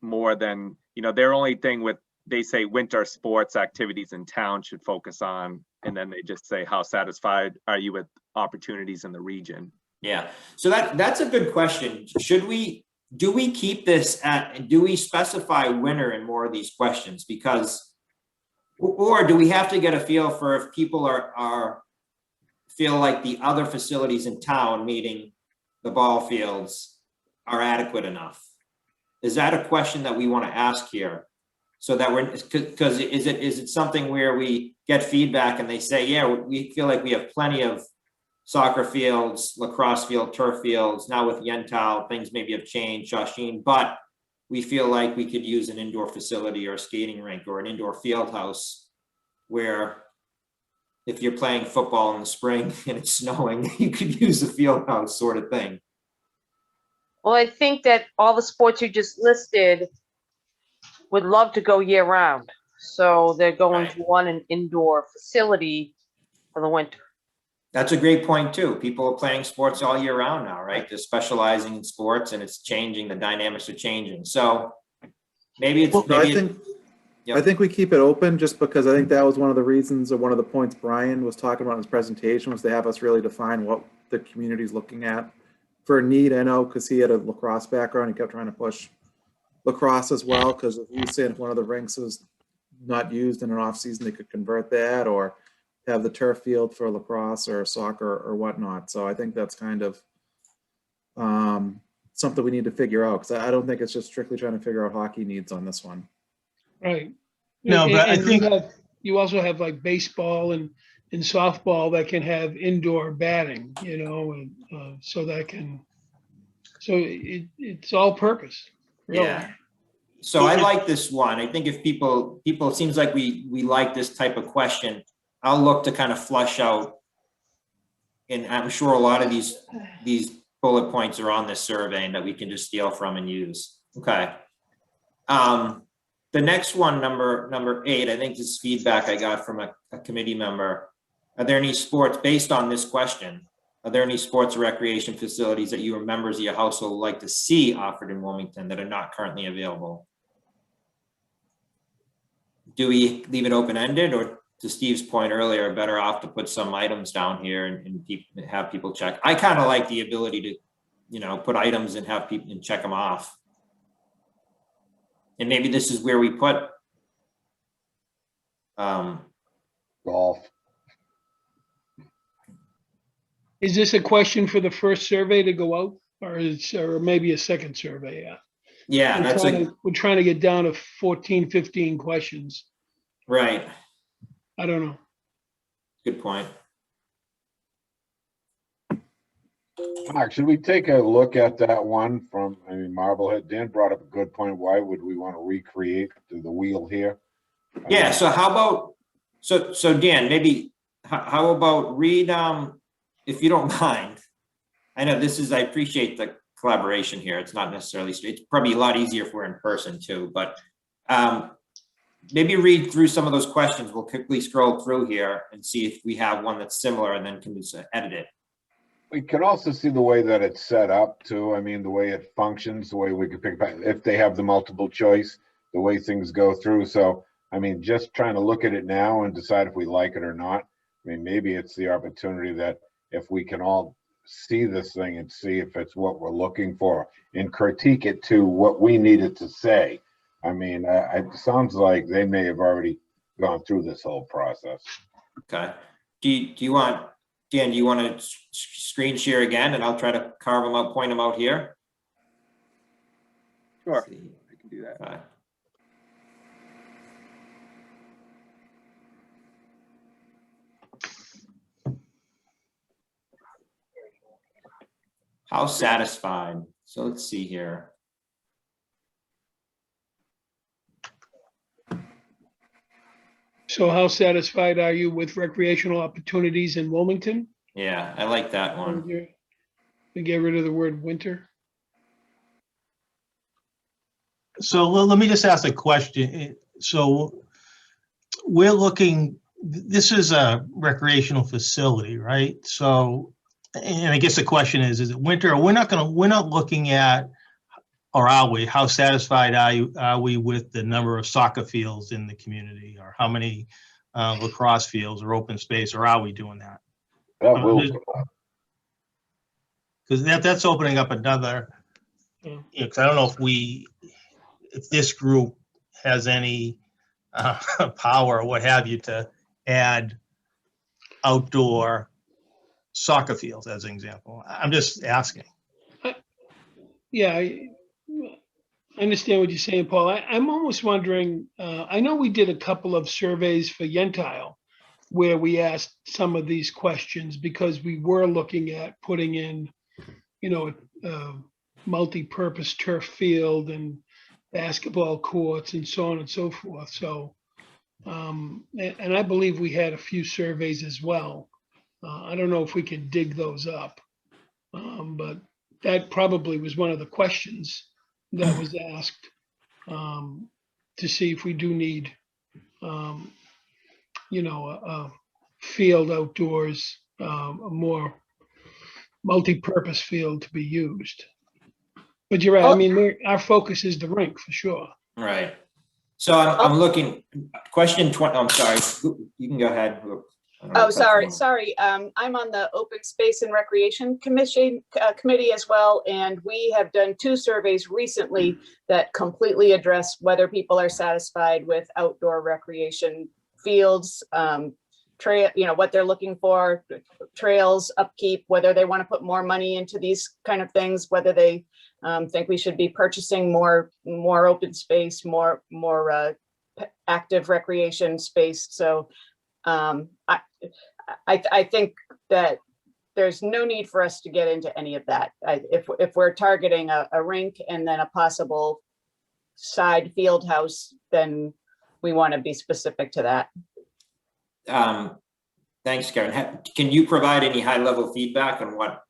S7: more than, their only thing with, they say winter sports activities in town should focus on, and then they just say, how satisfied are you with opportunities in the region?
S1: Yeah, so that's a good question. Do we keep this do we specify winter in more of these questions? Because, or do we have to get a feel for if people feel like the other facilities in town, meaning the ball fields, are adequate enough? Is that a question that we want to ask here? So that because is it something where we get feedback and they say, yeah, we feel like we have plenty of soccer fields, lacrosse field, turf fields. Now with Yentl, things maybe have changed, Joshine, but we feel like we could use an indoor facility or a skating rink or an indoor field house where if you're playing football in the spring and it's snowing, you could use a field house sort of thing.
S3: Well, I think that all the sports you just listed would love to go year round. So they're going
S1: Right.
S3: to want an indoor facility for the winter.
S1: That's a great point too. People are playing sports all year round now, right? They're specializing in sports and it's changing, the dynamics are changing. So maybe it's,
S6: No, I think we keep it open just because I think that was one of the reasons, or one of the points Brian was talking about in his presentation, was to have us really define what the community's looking at for need. I know because he had a lacrosse background, he kept trying to push lacrosse as well, because if you say if one of the rinks was not used in an off season, they could convert that or have the turf field for lacrosse or soccer or whatnot. So I think that's kind of something we need to figure out, because I don't think it's just strictly trying to figure out hockey needs on this one.
S2: Right.
S9: No, but I
S2: And
S9: think-
S2: you also have like baseball and softball that can have indoor batting, and so it's all purpose. Really.
S1: Yeah. So I like this one. I think if people, it seems like we like this type of question. I'll look to kind of flush out. And I'm sure a lot of these bullet points are on this survey and that we can just steal from and use. Okay. The next one, number 8, I think this is feedback I got from a committee member. Are there any sports, based on this question, are there any sports or recreation facilities that you or members of your household would like to see offered in Wilmington that are not currently available? Do we leave it open-ended, or to Steve's point earlier, better off to put some items down here and have people check? I kind of like the ability to, put items and have people and check them off. And maybe this is where we put
S4: Golf.
S2: Is this a question for the first survey to go out, or maybe a second survey?
S1: Yeah,
S2: We're trying to get down to 14, 15 questions.
S1: Right.
S2: I don't know.
S1: Good point.
S4: Mark, should we take a look at that one from, Marblehead? Dan brought up a good point. Why would we want to recreate the wheel here?
S1: Yeah, so how about, so Dan, maybe, how about read, if you don't mind, I know I appreciate the collaboration here. It's not necessarily, it's probably a lot easier if we're in person too, but maybe read through some of those questions. We'll quickly scroll through here and see if we have one that's similar, and then can just edit it.
S4: We can also see the way that it's set up too. The way it functions, the way we could pick back, if they have the multiple choice, the way things go through. So, just trying to look at it now and decide if we like it or not. Maybe it's the opportunity that if we can all see this thing and see if it's what we're looking for and critique it to what we needed to say. It sounds like they may have already gone through this whole process.
S1: Okay. Do you want, Dan, do you want to screen share again, and I'll try to carve them out, point them out here?
S7: Sure, I can do that.
S1: Okay. How satisfied? So let's see here.
S2: So how satisfied are you with recreational opportunities in Wilmington?
S1: Yeah, I like that one.
S2: We get rid of the word winter.
S9: So let me just ask a question. So we're looking, this is a recreational facility, right? So, and I guess the question is it winter? We're not looking at, or are we, how satisfied are we with the number of soccer fields in the community, or how many lacrosse fields or open space, or are we doing that?
S4: That will come up.
S9: Because that's opening up another, you know, because I don't know if this group has any power or what have you to add outdoor soccer fields as an example. I'm just asking.
S2: Yeah, I understand what you're saying, Paul. I'm almost wondering, I know we did a couple of surveys for Yentile where we asked some of these questions because we were looking at putting in, you know, multi-purpose turf field and basketball courts and so on and so forth. So, and I believe we had a few surveys as well. I don't know if we can dig those up, but that probably was one of the questions that was asked, to see if we do need, you know, a field outdoors, a more multi-purpose field to be used. But you're right. I mean, our focus is the rink for sure.
S1: Right. So I'm looking, question 20, I'm sorry, you can go ahead.
S5: Oh, sorry. I'm on the Open Space and Recreation Commission committee as well, and we have done 2 surveys recently that completely address whether people are satisfied with outdoor recreation fields, trail, you know, what they're looking for, trails, upkeep, whether they want to put more money into these kind of things, whether they think we should be purchasing more open space, more active recreation space. So I think that there's no need for us to get into any of that. If we're targeting a rink and then a possible side field house, then we want to be specific to that.
S1: Thanks, Karen. Can you provide any high-level feedback on what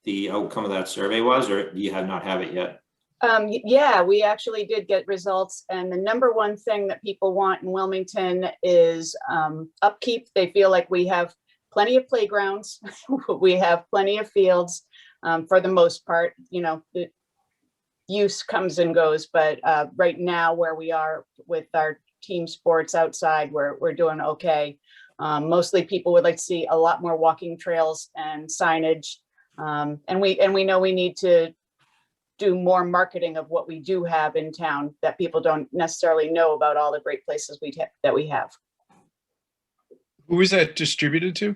S1: the outcome of that survey was, or do you not have it yet?
S5: Yeah, we actually did get results, and the number one thing that people want in Wilmington is upkeep. They feel like we have plenty of playgrounds, we have plenty of fields, for the most part. You know, the use comes and goes, but right now where we are with our team sports outside, we're doing okay. Mostly people would like to see a lot more walking trails and signage, and we know we need to do more marketing of what we do have in town that people don't necessarily know about, all the great places that we have.
S8: Who was that distributed to?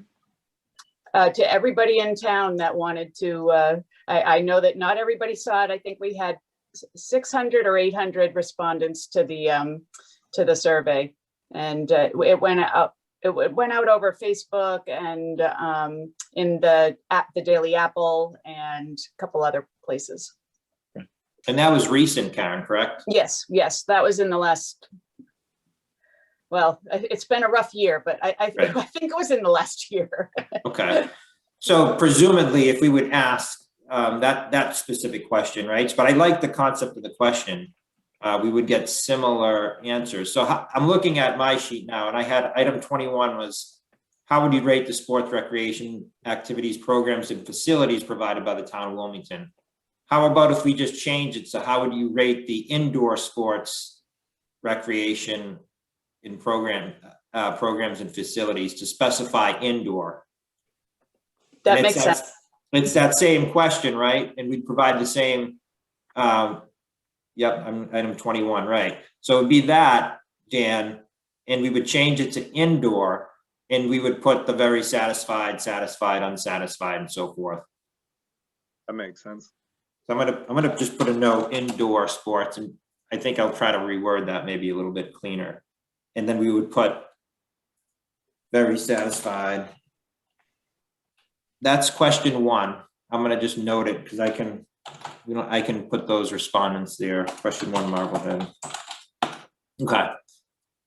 S5: To everybody in town that wanted to. I know that not everybody saw it. I think we had 600 or 800 respondents to the survey, and it went out. It went out over Facebook and in the Daily Apple and a couple other places.
S1: And that was recent, Karen, correct?
S5: Yes, that was in the last, well, it's been a rough year, but I think it was in the last year.
S1: Okay. So presumably, if we would ask that specific question, right? But I like the concept of the question. We would get similar answers. So I'm looking at my sheet now, and I had item 21 was, how would you rate the sports recreation activities, programs, and facilities provided by the town of Wilmington? How about if we just change it? So how would you rate the indoor sports recreation in programs and facilities to specify indoor?
S5: That makes sense.
S1: It's that same question, right? And we provide the same, yep, item 21, right? So it'd be that, Dan, and we would change it to indoor, and we would put the very satisfied, unsatisfied, and so forth.
S7: That makes sense.
S1: So I'm gonna just put a no indoor sports, and I think I'll try to reword that maybe a little bit cleaner. And then we would put very satisfied. That's question 1. I'm gonna just note it because I can put those respondents there. Question 1, Marblehead. Okay.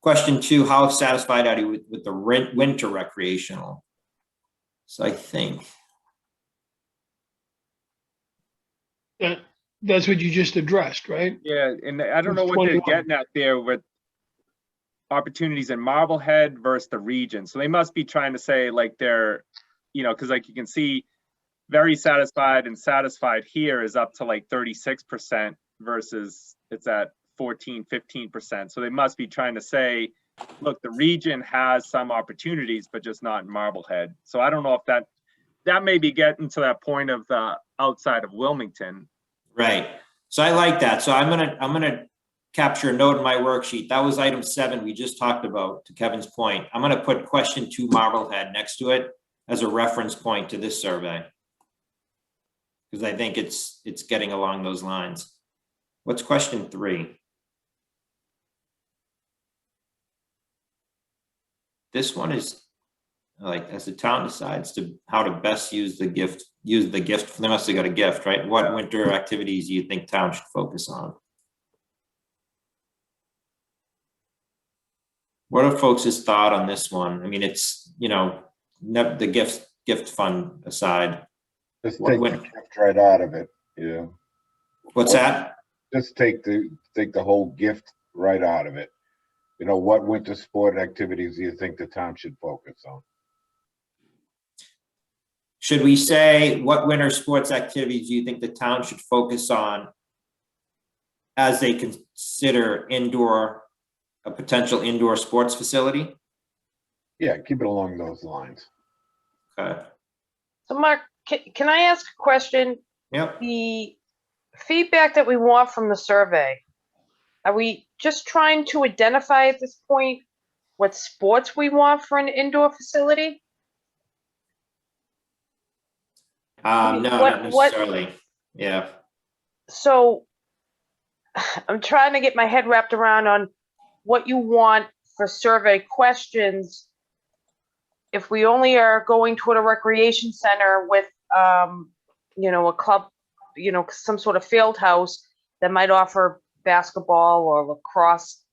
S1: Question 2, how satisfied are you with the winter recreational So I think,
S2: That's what you just addressed, right?
S7: Yeah, and I don't know
S2: It's
S7: what they're
S2: 21.
S7: getting at there with opportunities in Marblehead versus the region. So they must be trying to say like they're, because like you can see very satisfied and satisfied here is up to like 36% versus it's at 14, 15%. So they must be trying to say, look, the region has some opportunities, but just not in Marblehead. So I don't know if that may be getting to that point of the outside of Wilmington.
S1: right. So I like that. So I'm gonna capture a note in my worksheet. That was item 7 we just talked about, to Kevin's point. I'm gonna put question 2 Marblehead next to it as a reference point to this survey, because I think it's getting along those lines. What's question 3? This one is like, as the town decides how to best use the gift, they must have got a gift, right? What winter activities do you think town should focus on? What are folks' thought on this one? I mean, it's, the gift fund aside.
S4: Just
S1: What
S4: take the
S1: went-
S4: gift right out of it, yeah.
S1: What's that?
S4: Just take the whole gift right out of it. What winter sport activities do you think the town should focus on?
S1: Should we say, what winter sports activities do you think the town should focus on as they consider a potential indoor sports facility?
S4: Yeah, keep it along those lines.
S1: Okay.
S3: So Mark, can I ask a question?
S1: Yep.
S3: The feedback that we want from the survey, are we just trying to identify at this point what sports we want for an indoor facility?
S1: No, not
S3: what-
S1: necessarily. Yeah.
S3: So I'm trying to get my head wrapped around on what you want for survey questions. If we only are going toward a recreation center with, a club, some sort of field house that might offer basketball or lacrosse,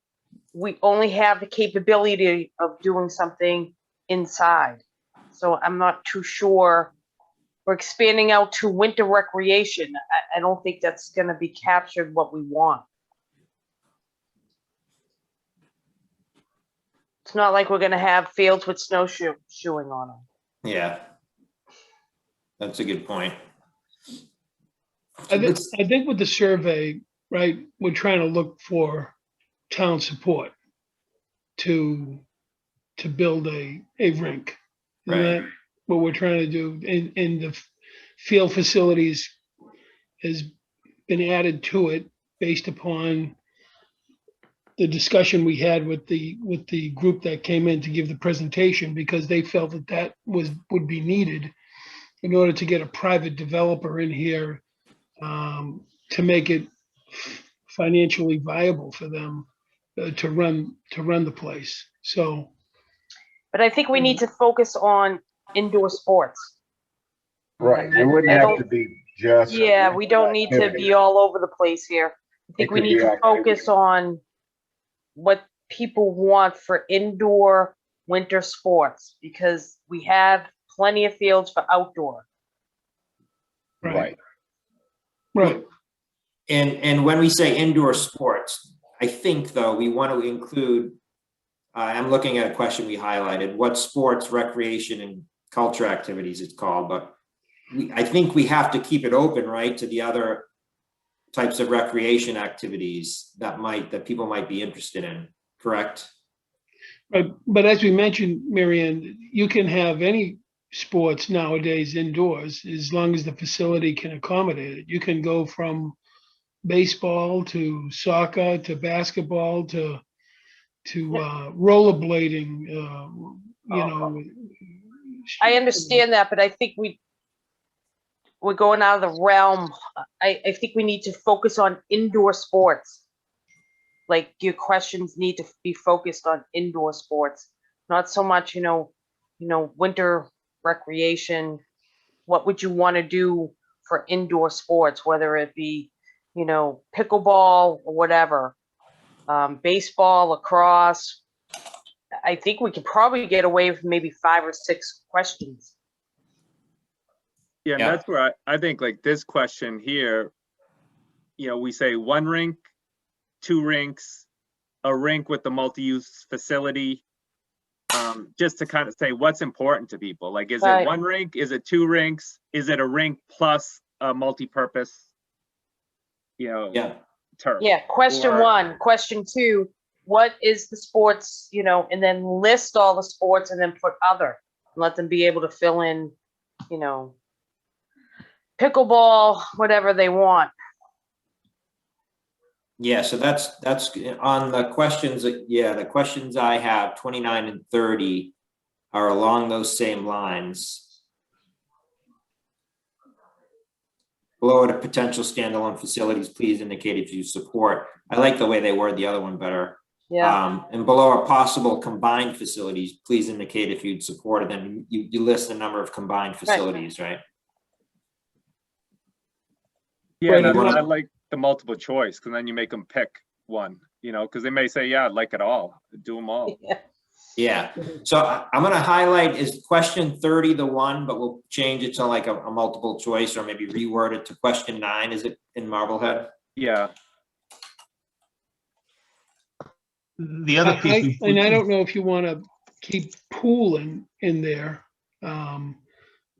S3: we only have the capability of doing something inside. So I'm not too sure. We're expanding out to winter recreation. I don't think that's going to be captured what we want. It's not like we're going to have fields with snowshoeing on them.
S1: Yeah. That's a good point.
S2: I think with the survey, right, we're trying to look for town support to build a rink. Isn't
S1: Right.
S2: that what we're trying to do? And the field facilities has been added to it based upon the discussion we had with the group that came in to give the presentation, because they felt that would be needed in order to get a private developer in here to make it financially viable for them to run the place. So,
S3: But I think we need to focus on indoor sports.
S4: Right, it wouldn't
S3: I
S4: have
S3: don't-
S4: to be just.
S3: Yeah, we don't need to be all over the place here. I think
S4: It
S3: we
S4: could
S3: need
S4: be
S3: to
S4: activity.
S3: focus on what people want for indoor winter sports, because we have plenty of fields for outdoor.
S4: Right,
S2: right.
S1: And when we say indoor sports, I think though, we want to include, I'm looking at a question we highlighted, what sports, recreation and culture activities it's called, but I think we have to keep it open, right, to the other types of recreation activities that people might be interested in, correct?
S2: Right, but as we mentioned, Marianne, you can have any sports nowadays indoors as long as the facility can accommodate it. You can go from baseball to soccer to basketball to rollerblading.
S3: I understand that, but I think we're going out of the realm. I think we need to focus on indoor sports. Like, your questions need to be focused on indoor sports, not so much, winter recreation. What would you want to do for indoor sports, whether it be, pickleball or whatever, baseball, lacrosse. I think we could probably get away with maybe 5 or 6 questions.
S7: Yeah, and
S1: Yeah.
S7: that's where I think like this question here, we say 1 rink, 2 rinks, a rink with the multi-use facility. Just to kind of say what's important to people. Like, is
S3: Right.
S7: it 1 rink? Is it 2 rinks? Is it a rink plus a multi-purpose,
S1: Yeah.
S7: turf?
S3: Yeah, question
S7: Or-
S3: 1. Question 2, what is the sports, and then list all the sports and then put other. Let them be able to fill in, pickleball, whatever they want.
S1: Yeah, so that's on the questions, the questions I have, 29 and 30 are along those same lines. Below it, a potential standalone facilities, please indicate if you support. I like the way they word the other one better.
S3: Yeah,
S1: And below are possible combined facilities, please indicate if you'd support it. Then you list the number of combined facilities, right?
S7: Yeah,
S2: Right,
S7: and
S2: and
S7: I
S2: what-
S7: like the multiple choice, because then you make them pick one, because they may say, yeah, I'd like it all, do them all.
S3: yeah.
S1: Yeah, so I'm gonna highlight is question 30 the one, but we'll change it to like a multiple choice or maybe reword it to question 9. Is it in Marblehead?
S7: Yeah,
S9: The other piece.
S2: And I don't know if you want to keep pool in there.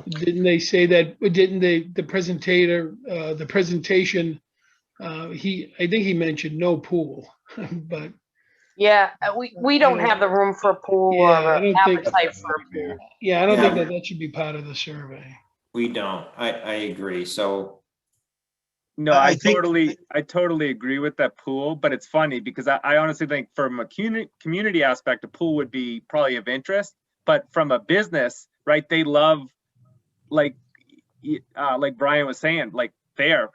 S2: Didn't they say that, didn't they, the presentation, I think he mentioned no pool, but
S3: Yeah, we don't have the room for a pool or
S2: Yeah, I
S3: an
S2: don't think-
S3: appetite for a pool.
S2: yeah, I don't think
S1: Yeah.
S2: that should be part of the survey.
S1: We don't. I agree. So
S7: no,
S9: I
S7: I
S9: think-
S7: totally agree with that pool, but it's funny because I honestly think from a community aspect, a pool would be probably of interest, but from a business, right, they love, like Brian was saying, like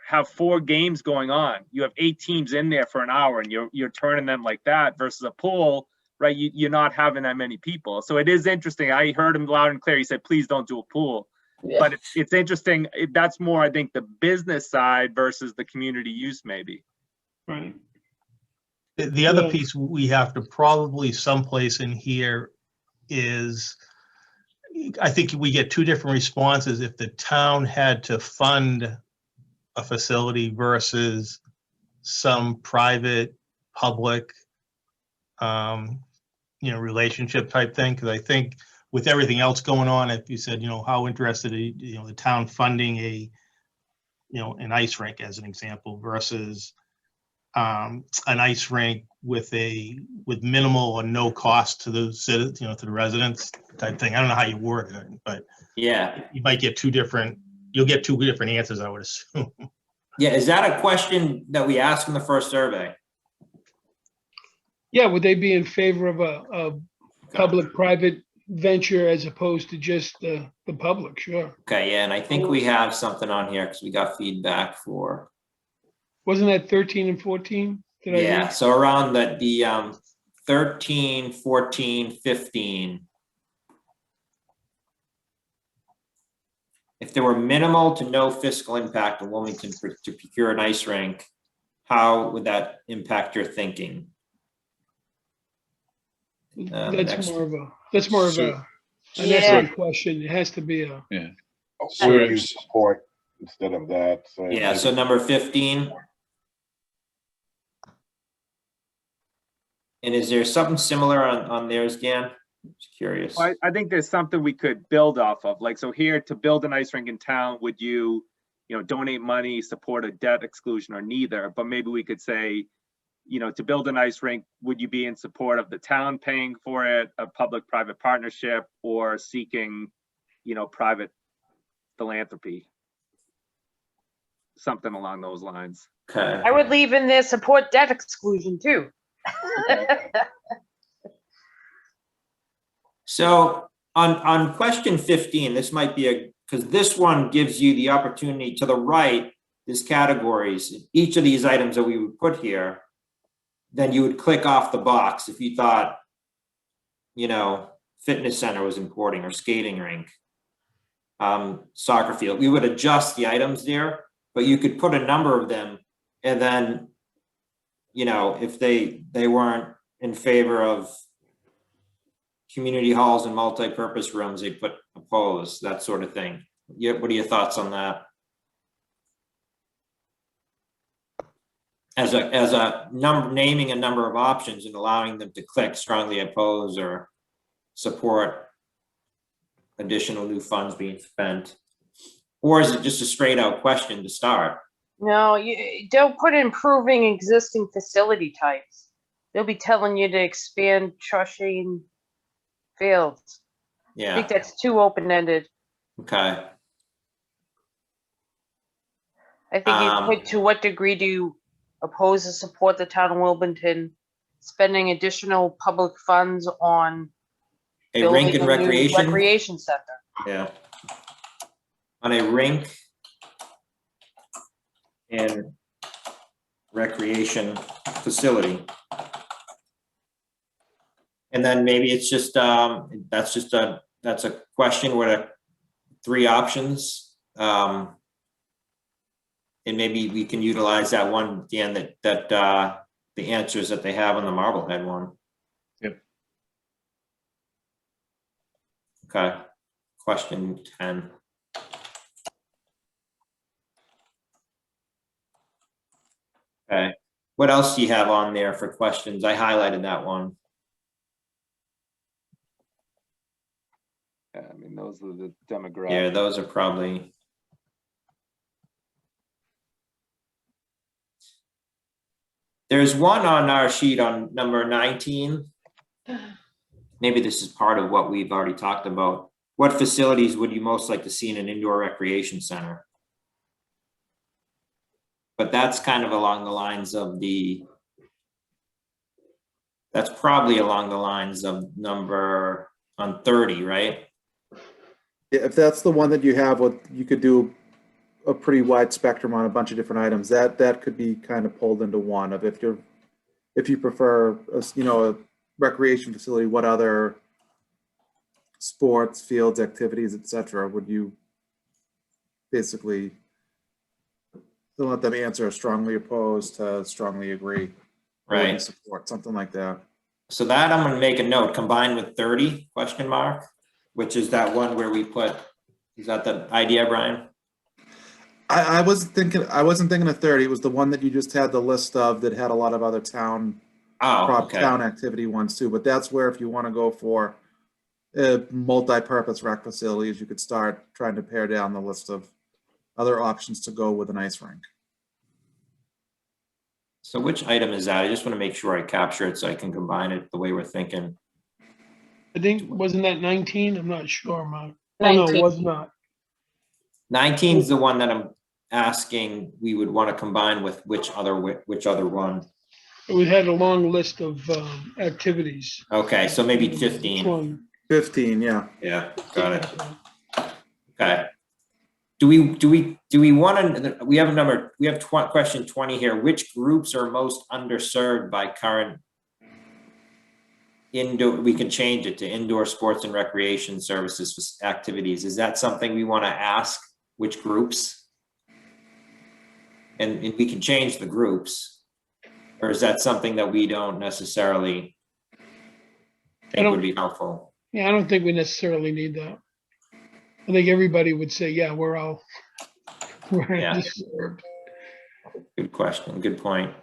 S7: have 4 games going on. You have 8 teams in there for an hour and you're turning them like that versus a pool, right? You're not having that many people. So it is interesting. I heard him loud and clear. He said, please don't do a pool.
S3: Yeah.
S7: But it's interesting. That's more, I think, the business side versus the community use maybe.
S2: Right.
S9: The other
S2: Yeah.
S9: piece we have to probably someplace in here is, I think we get 2 different responses. If the town had to fund a facility versus some private, public, relationship type thing. Because I think with everything else going on, if you said, how interested, the town funding an ice rink as an example versus an ice rink with minimal or no cost to the citizens, to the residents type thing. I don't know how you word it, but
S1: yeah,
S9: you might get you'll get 2 different answers, I would assume.
S1: yeah. Is that a question that we asked in the first survey?
S2: Yeah, would they be in favor of a public-private venture as opposed to just the public? Sure.
S1: Okay, yeah, and I think we have something on here because we got feedback for.
S2: Wasn't that 13 and 14? Did I
S1: Yeah,
S2: read?
S1: so around the 13, 14, 15. If there were minimal to no fiscal impact in Wilmington to procure an ice rink, how would that impact your thinking?
S2: That's
S1: next.
S2: more of a an
S3: Yeah.
S2: essay question. It has to be a,
S4: Would you support instead of that? So
S1: Yeah, so number 15. And is there something similar on theirs, Dan? Just curious.
S7: I think there's something we could build off of. Like, so here, to build an ice rink in town, would you, donate money, support a debt exclusion, or neither? But maybe we could say, to build an ice rink, would you be in support of the town paying for it, a public-private partnership, or seeking, private philanthropy? Something along those lines.
S1: Okay.
S3: I would leave in there support debt exclusion too.
S1: So on question 15, this might be because this one gives you the opportunity to the right, there's categories, each of these items that we would put here, then you would click off the box if you thought, fitness center was important or skating rink, soccer field. We would adjust the items there, but you could put a number of them and then, if they weren't in favor of community halls and multi-purpose rooms, they put opposed, that sort of thing. what are your thoughts on that? As a number, naming a number of options and allowing them to click strongly oppose or support additional new funds being spent? Or is it just a straight out question to start?
S3: No, you don't put improving existing facility types. They'll be telling you to expand Chushing fields. I
S1: Yeah,
S3: think that's too open-ended.
S1: okay.
S3: I think you put, to what degree do you oppose or support the town of Wilmington spending additional public funds on
S1: A
S3: building
S1: rink and
S3: a new
S1: recreation?
S3: recreation center?
S1: Yeah. On a rink and recreation facility. And then maybe it's just, that's a question with 3 options. And maybe we can utilize that one at the end, that the answers that they have on the Marblehead one.
S8: Yep.
S1: Okay, question 10. Okay, what else do you have on there for questions? I highlighted that one.
S7: Yeah, I mean, those are the demographics.
S1: Yeah, those are probably. There's one on our sheet on number 19. Maybe this is part of what we've already talked about. What facilities would you most like to see in an indoor recreation center? But that's kind of along the lines of that's probably along the lines of number on 30, right?
S6: Yeah, if that's the one that you have, what you could do a pretty wide spectrum on a bunch of different items. That could be kind of pulled into one of, if you prefer a recreation facility, what other sports, fields, activities, etc. would you basically don't let them answer strongly opposed to strongly agree,
S1: Right.
S6: support, something like that.
S1: So that I'm going to make a note, combined with 30 question mark, which is that one where we put, is that the idea, Brian?
S6: I wasn't thinking of 30. It was the one that you just had the list of that had a lot of other town activity ones too. But that's where, if you want to go for multi-purpose rec facilities, you could start trying to pare down the list of other options to go with an ice rink.
S1: So which item is that? I just want to make sure I capture it so I can combine it the way we're thinking.
S2: I think, wasn't that 19? I'm not sure, Mark. Oh, no, it
S5: 19.
S2: was not.
S1: 19 is the one that I'm asking we would want to combine with which other one?
S2: It had a long list of activities.
S1: Okay, so maybe
S2: Which
S1: 15.
S2: one?
S6: 15, yeah.
S1: Yeah, got it. Okay. Do we want to, we have question 20 here. Which groups are most underserved by current indoor, we can change it to indoor sports and recreation services activities. Is that something we want to ask? Which groups? And we can change the groups, or is that something that we don't necessarily think would be helpful?
S2: Yeah, I don't think we necessarily need that. I think everybody would say, yeah, we're
S1: Yeah.
S2: underserved.
S1: Good question. Good point.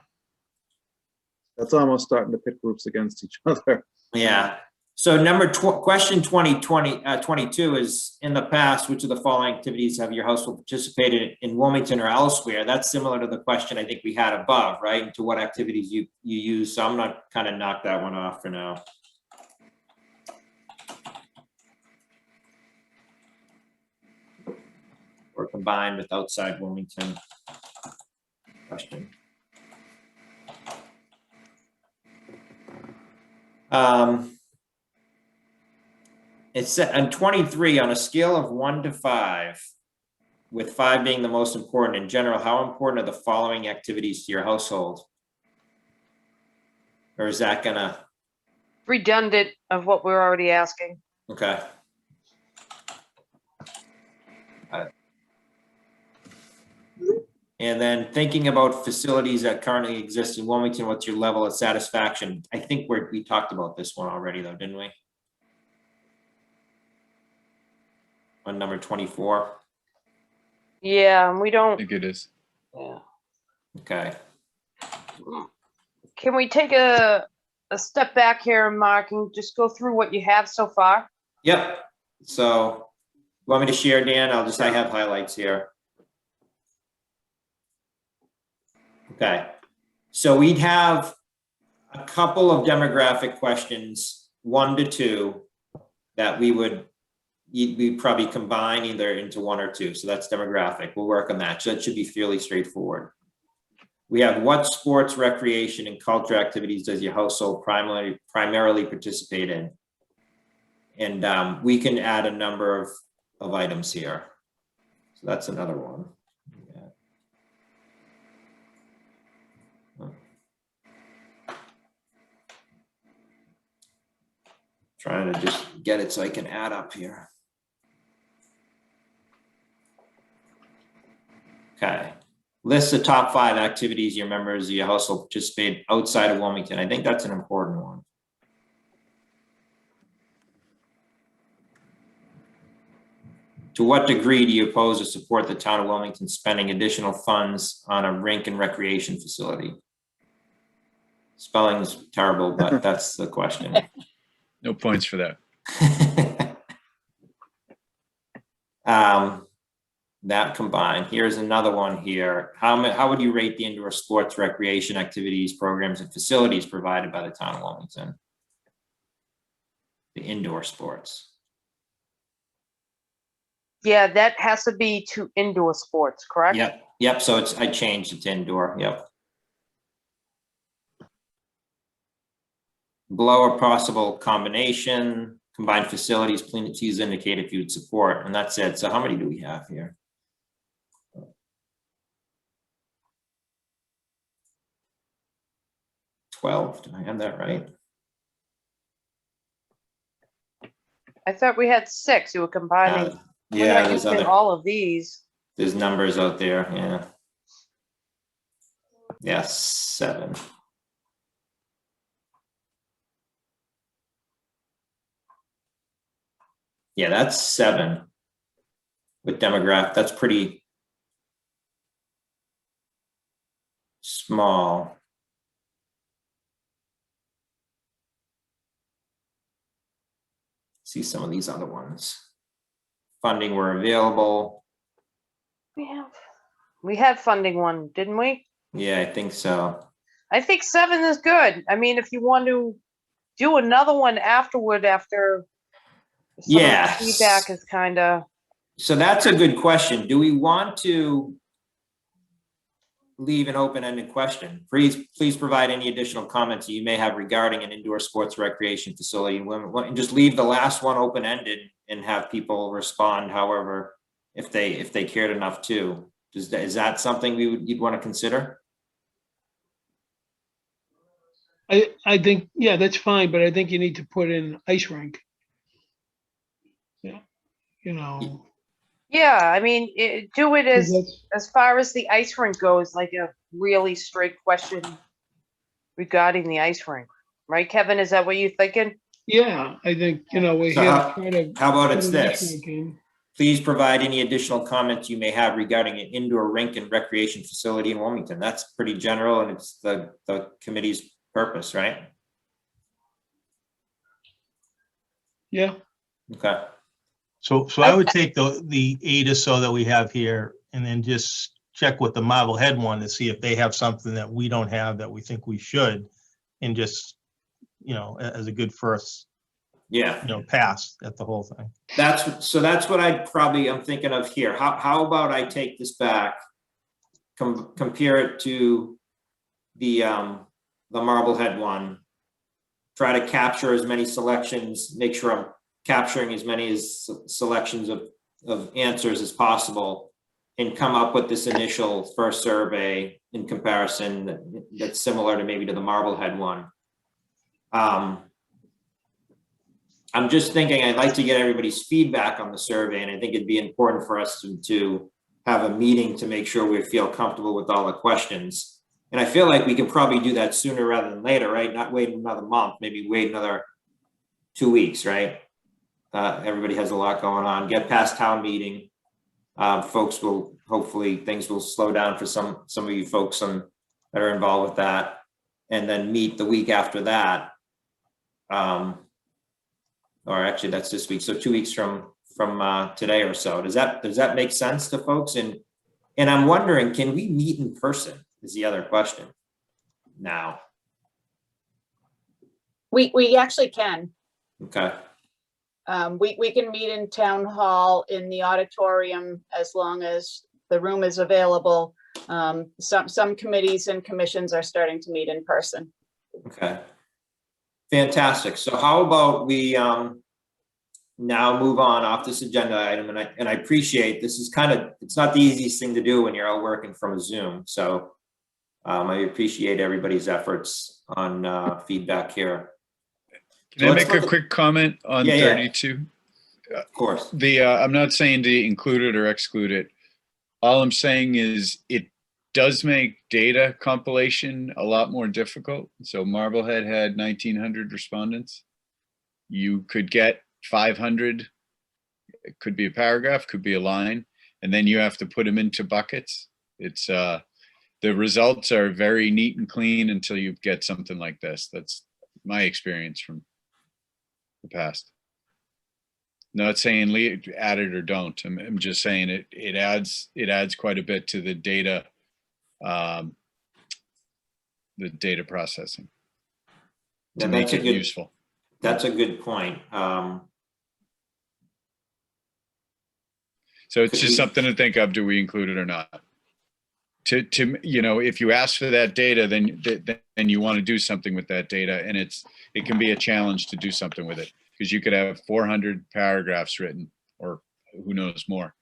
S6: That's almost starting to pit groups against each other.
S1: Yeah. So question 22 is, in the past, which of the following activities have your household participated in Wilmington or elsewhere? That's similar to the question I think we had above, right? And to what activities you use. So I'm not kind of knock that one off for now. Or combined with outside Wilmington question. It's on 23, on a scale of 1 to 5, with 5 being the most important in general, how important are the following activities to your household? Or is that gonna?
S3: Redundant of what we're already asking.
S1: Okay. And then thinking about facilities that currently exist in Wilmington, what's your level of satisfaction? I think we talked about this one already though, didn't we? On number 24.
S3: Yeah, and we
S8: I
S3: don't,
S8: think it is.
S3: yeah.
S1: Okay.
S3: Can we take a step back here, Mark, and just go through what you have so far?
S1: Yep. So, want me to share, Dan? I have highlights here. Okay. So we'd have a couple of demographic questions, 1 to 2, that we'd probably combine either into 1 or 2. So that's demographic. We'll work on that. So that should be fairly straightforward. We have what sports, recreation, and culture activities does your household primarily participate in? And we can add a number of items here. So that's another one. Trying to just get it so I can add up here. Okay. List the top 5 activities your members of your household participate outside of Wilmington. I think that's an important one. To what degree do you oppose or support the town of Wilmington spending additional funds on a rink and recreation facility? Spelling's terrible, but that's the question.
S8: No points for that.
S1: That combined. Here's another one here. How would you rate the indoor sports, recreation activities, programs, and facilities provided by the town of Wilmington? The indoor sports.
S3: Yeah, that has to be to indoor sports, correct?
S1: Yep. So I changed it to indoor. Yep. Below a possible combination, combined facilities, please indicate if you would support, and that's it. So how many do we have here? 12. Do I have that right?
S3: I thought we had 6. You were combining. We're
S1: Yeah,
S3: not
S1: there's
S3: using all of these.
S1: there's numbers out there. Yeah. Yeah, 7. Yeah, that's 7 with demographic. That's pretty small. See some of these other ones. Funding were available.
S3: We had funding one, didn't we?
S1: Yeah, I think so.
S3: I think 7 is good. I mean, if you want to do another one afterward, after some of the
S1: Yeah.
S3: feedback is kind of.
S1: So that's a good question. Do we want to leave an open-ended question? Please provide any additional comments you may have regarding an indoor sports recreation facility. And just leave the last one open-ended and have people respond however, if they cared enough to. Is that something you'd want to consider?
S2: I think, yeah, that's fine, but I think you need to put in ice rink. Yeah, you know.
S3: Yeah, I mean, do it
S2: 'cause that's-
S3: as far as the ice rink goes, like a really straight question regarding the ice rink, right, Kevin? Is that what you're thinking?
S2: Yeah, I think, you know, we're
S1: So
S2: here
S1: how-
S2: trying to.
S1: How about
S2: put
S1: it's
S2: an ice
S1: this?
S2: rink in.
S1: Please provide any additional comments you may have regarding an indoor rink and recreation facility in Wilmington. That's pretty general and it's the committee's purpose, right?
S2: Yeah,
S1: Okay.
S9: So I would take the 8 or so that we have here and then just check with the Marblehead one to see if they have something that we don't have that we think we should. And just, you know, as a good first,
S1: Yeah.
S9: you know, pass at the whole thing.
S1: That's what I'm thinking of here. How about I take this back, compare it to the Marblehead one, try to capture as many selections, make sure I'm capturing as many selections of answers as possible, and come up with this initial first survey in comparison that's similar to maybe to the Marblehead one. I'm just thinking I'd like to get everybody's feedback on the survey, and I think it'd be important for us to have a meeting to make sure we feel comfortable with all the questions. And I feel like we can probably do that sooner rather than later, right? Not wait another month, maybe wait another 2 weeks, right? Everybody has a lot going on. Get past town meeting. folks will, hopefully things will slow down for some of you folks that are involved with that, and then meet the week after that. Or actually that's this week. So 2 weeks from today or so. Does that make sense to folks? And I'm wondering, can we meet in person is the other question now.
S5: We actually can.
S1: Okay.
S5: We can meet in town hall in the auditorium as long as the room is available. Some committees and commissions are starting to meet in person.
S1: Okay. Fantastic. So how about we now move on off this agenda item, and I appreciate this is it's not the easiest thing to do when you're all working from a Zoom. So I appreciate everybody's efforts on feedback here.
S8: Can I make a quick comment on 32?
S1: Of course.
S8: I'm not saying to include it or exclude it. All I'm saying is it does make data compilation a lot more difficult. So Marblehead had 1,900 respondents. You could get 500. It could be a paragraph, could be a line, and then you have to put them into buckets. It's the results are very neat and clean until you get something like this. That's my experience from the past. Not saying add it or don't. I'm just saying it adds quite a bit to the data processing to make it useful.
S1: That's a good point.
S8: So it's just something to think of. Do we include it or not? To if you ask for that data, then you want to do something with that data, and it can be a challenge to do something with it, because you could have 400 paragraphs written, or who knows more.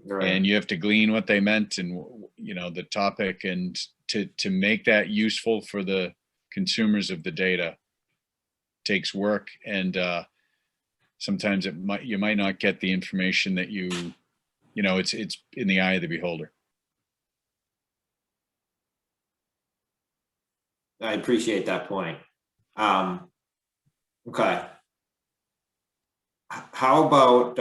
S8: Right. And you have to glean what they meant and the topic, and to make that useful for the consumers of the data takes work, and sometimes you might not get the information that it's in the eye of the beholder.
S1: I appreciate that point. Okay. How about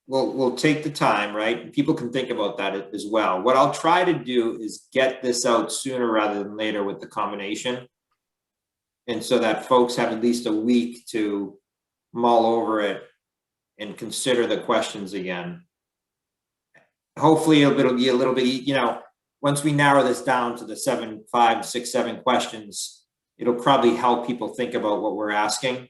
S1: we'll take the time, right? People can think about that as well. What I'll try to do is get this out sooner rather than later with the combination, and so that folks have at least a week to mull over it and consider the questions again. Hopefully it'll be a little bit, once we narrow this down to the 5, 6, 7 questions, it'll probably help people think about what we're asking.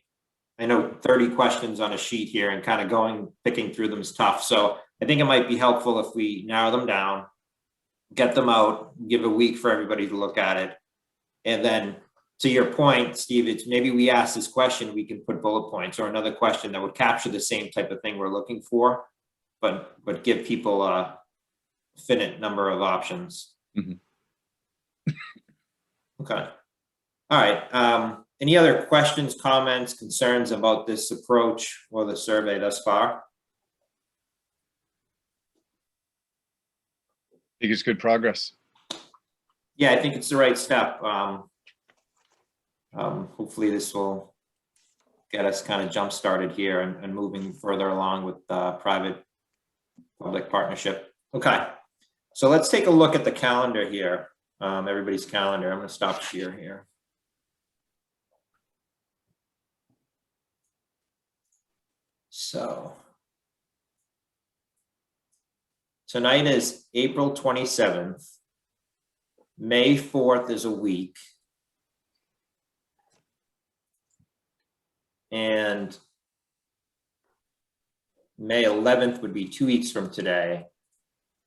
S1: I know 30 questions on a sheet here, and kind of picking through them is tough. So I think it might be helpful if we narrow them down, get them out, give a week for everybody to look at it. And then to your point, Steve, it's maybe we ask this question, we can put bullet points, or another question that would capture the same type of thing we're looking for, but give people a finite number of options.
S8: Mm-hmm.
S1: Okay. All right. Any other questions, comments, concerns about this approach or the survey thus far?
S8: I think it's good progress.
S1: Yeah, I think it's the right step. Hopefully this will get us kind of jump started here and moving further along with private-public partnership. Okay, so let's take a look at the calendar here, everybody's calendar. I'm going to stop share here. So tonight is April 27th. May 4th is a week. And May 11th would be 2 weeks from today.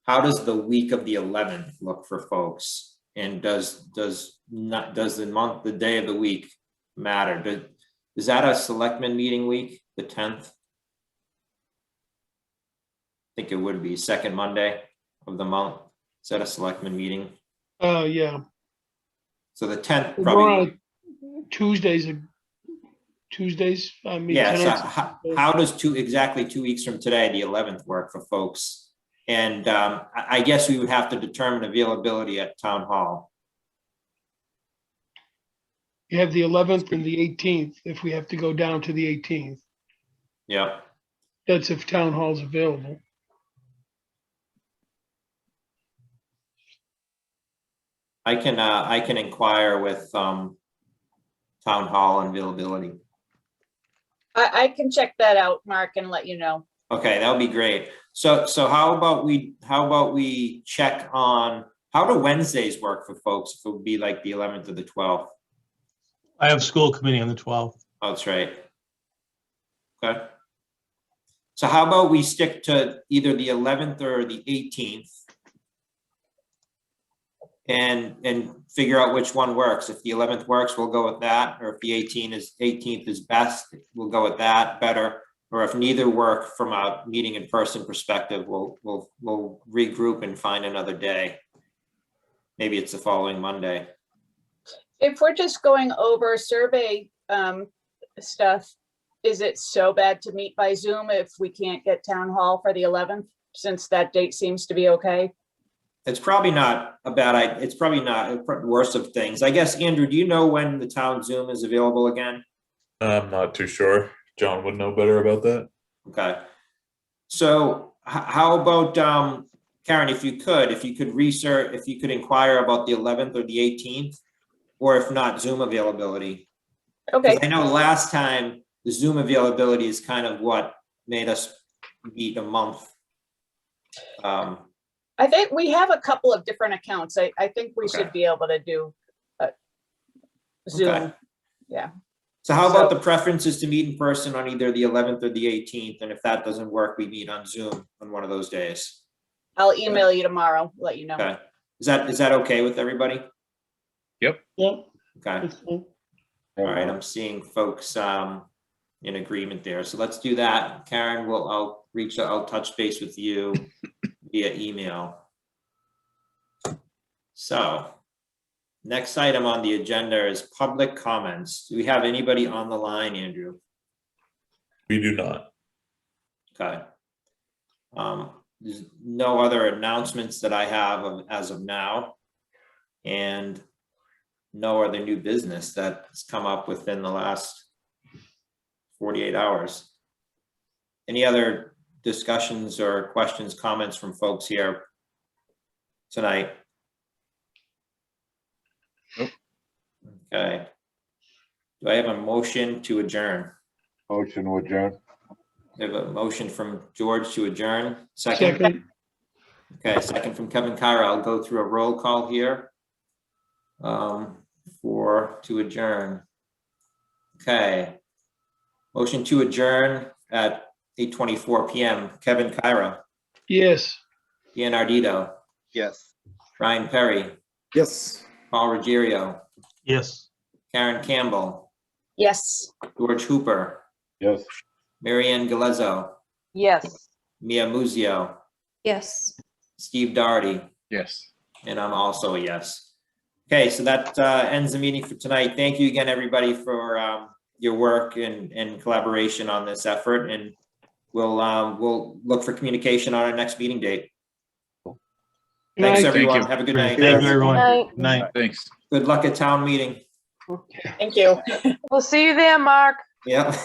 S1: How does the week of the 11th look for folks? And does the day of the week matter? Is that a selectman meeting week, the 10th? I think it would be second Monday of the month. Is that a selectman meeting?
S2: Yeah.
S1: So the 10th
S2: We're
S1: probably.
S2: on Tuesdays.
S1: Yeah. So how does exactly 2 weeks from today, the 11th, work for folks? And I guess we would have to determine availability at town hall.
S2: You have the 11th and the 18th, if we have to go down to the 18th.
S1: Yeah.
S2: That's if town hall's available.
S1: I can inquire with, town hall and availability.
S5: I can check that out, Mark, and let you know.
S1: Okay, that would be great. So how about we check on, how do Wednesdays work for folks? If it would be like the 11th or the 12th?
S9: I have school committee on the 12th.
S1: Oh, that's right. Okay. So how about we stick to either the 11th or the 18th? And figure out which one works. If the 11th works, we'll go with that. Or if the 18th is best, we'll go with that better. Or if neither work from a meeting in person perspective, we'll regroup and find another day. Maybe it's the following Monday.
S5: If we're just going over survey stuff, is it so bad to meet by Zoom if we can't get town hall for the 11th, since that date seems to be okay?
S1: It's probably not a bad idea. It's probably not the worst of things. I guess, Andrew, do you know when the town Zoom is available again?
S10: I'm not too sure. John would know better about that.
S1: Okay. So how about, Karen, if you could research, if you could inquire about the 11th or the 18th, or if not, Zoom availability.
S5: Okay.
S1: 'Cause I know last time the Zoom availability is kind of what made us meet a month.
S5: I think we have a couple of different accounts. I think we
S1: Okay.
S5: should be able to do Zoom.
S1: Okay.
S5: Yeah.
S1: So how about the preferences to meet in person on either the 11th or the 18th? And if that doesn't work, we meet on Zoom on one of those days.
S5: I'll email you tomorrow, let you know.
S1: Okay. Is that okay with everybody?
S2: Yep.
S1: Okay.
S2: That's fine.
S1: All right. I'm seeing folks in agreement there. So let's do that. Karen, I'll touch base with you via email. So next item on the agenda is public comments. Do we have anybody on the line, Andrew?
S10: We do not.
S1: Okay. There's no other announcements that I have as of now, and no other new business that's come up within the last 48 hours. Any other discussions or questions, comments from folks here tonight?
S10: Nope.
S1: Okay. Do I have a motion to adjourn?
S4: Motion to adjourn.
S1: We have a motion from George to adjourn. Second.
S2: Second,
S1: Okay, second from Kevin Kyra. I'll go through a roll call here to adjourn. Okay. Motion to adjourn at 8:24 PM. Kevin Kyra,
S2: yes.
S1: Ian Ardito,
S7: Yes.
S1: Ryan Perry,
S6: Yes.
S1: Paul Ruggiero,
S9: Yes.
S1: Karen Campbell,
S5: Yes.
S1: George Hooper,
S4: Yes.
S1: Marianne Galezzo,
S3: Yes.
S1: Mia Muzio,
S11: Yes.
S1: Steve Doherty,
S8: Yes.
S1: and I'm also a yes. Okay, so that ends the meeting for tonight. Thank you again, everybody, for your work and collaboration on this effort, and we'll look for communication on our next meeting date.
S2: Good
S1: Thanks,
S2: night.
S1: everyone.
S8: you.
S1: Have a good night.
S9: Thank you, everyone.
S3: Night.
S9: Good night.
S8: Thanks.
S1: Good luck at town meeting.
S5: Thank you.
S3: We'll see you there, Mark.
S1: Yeah.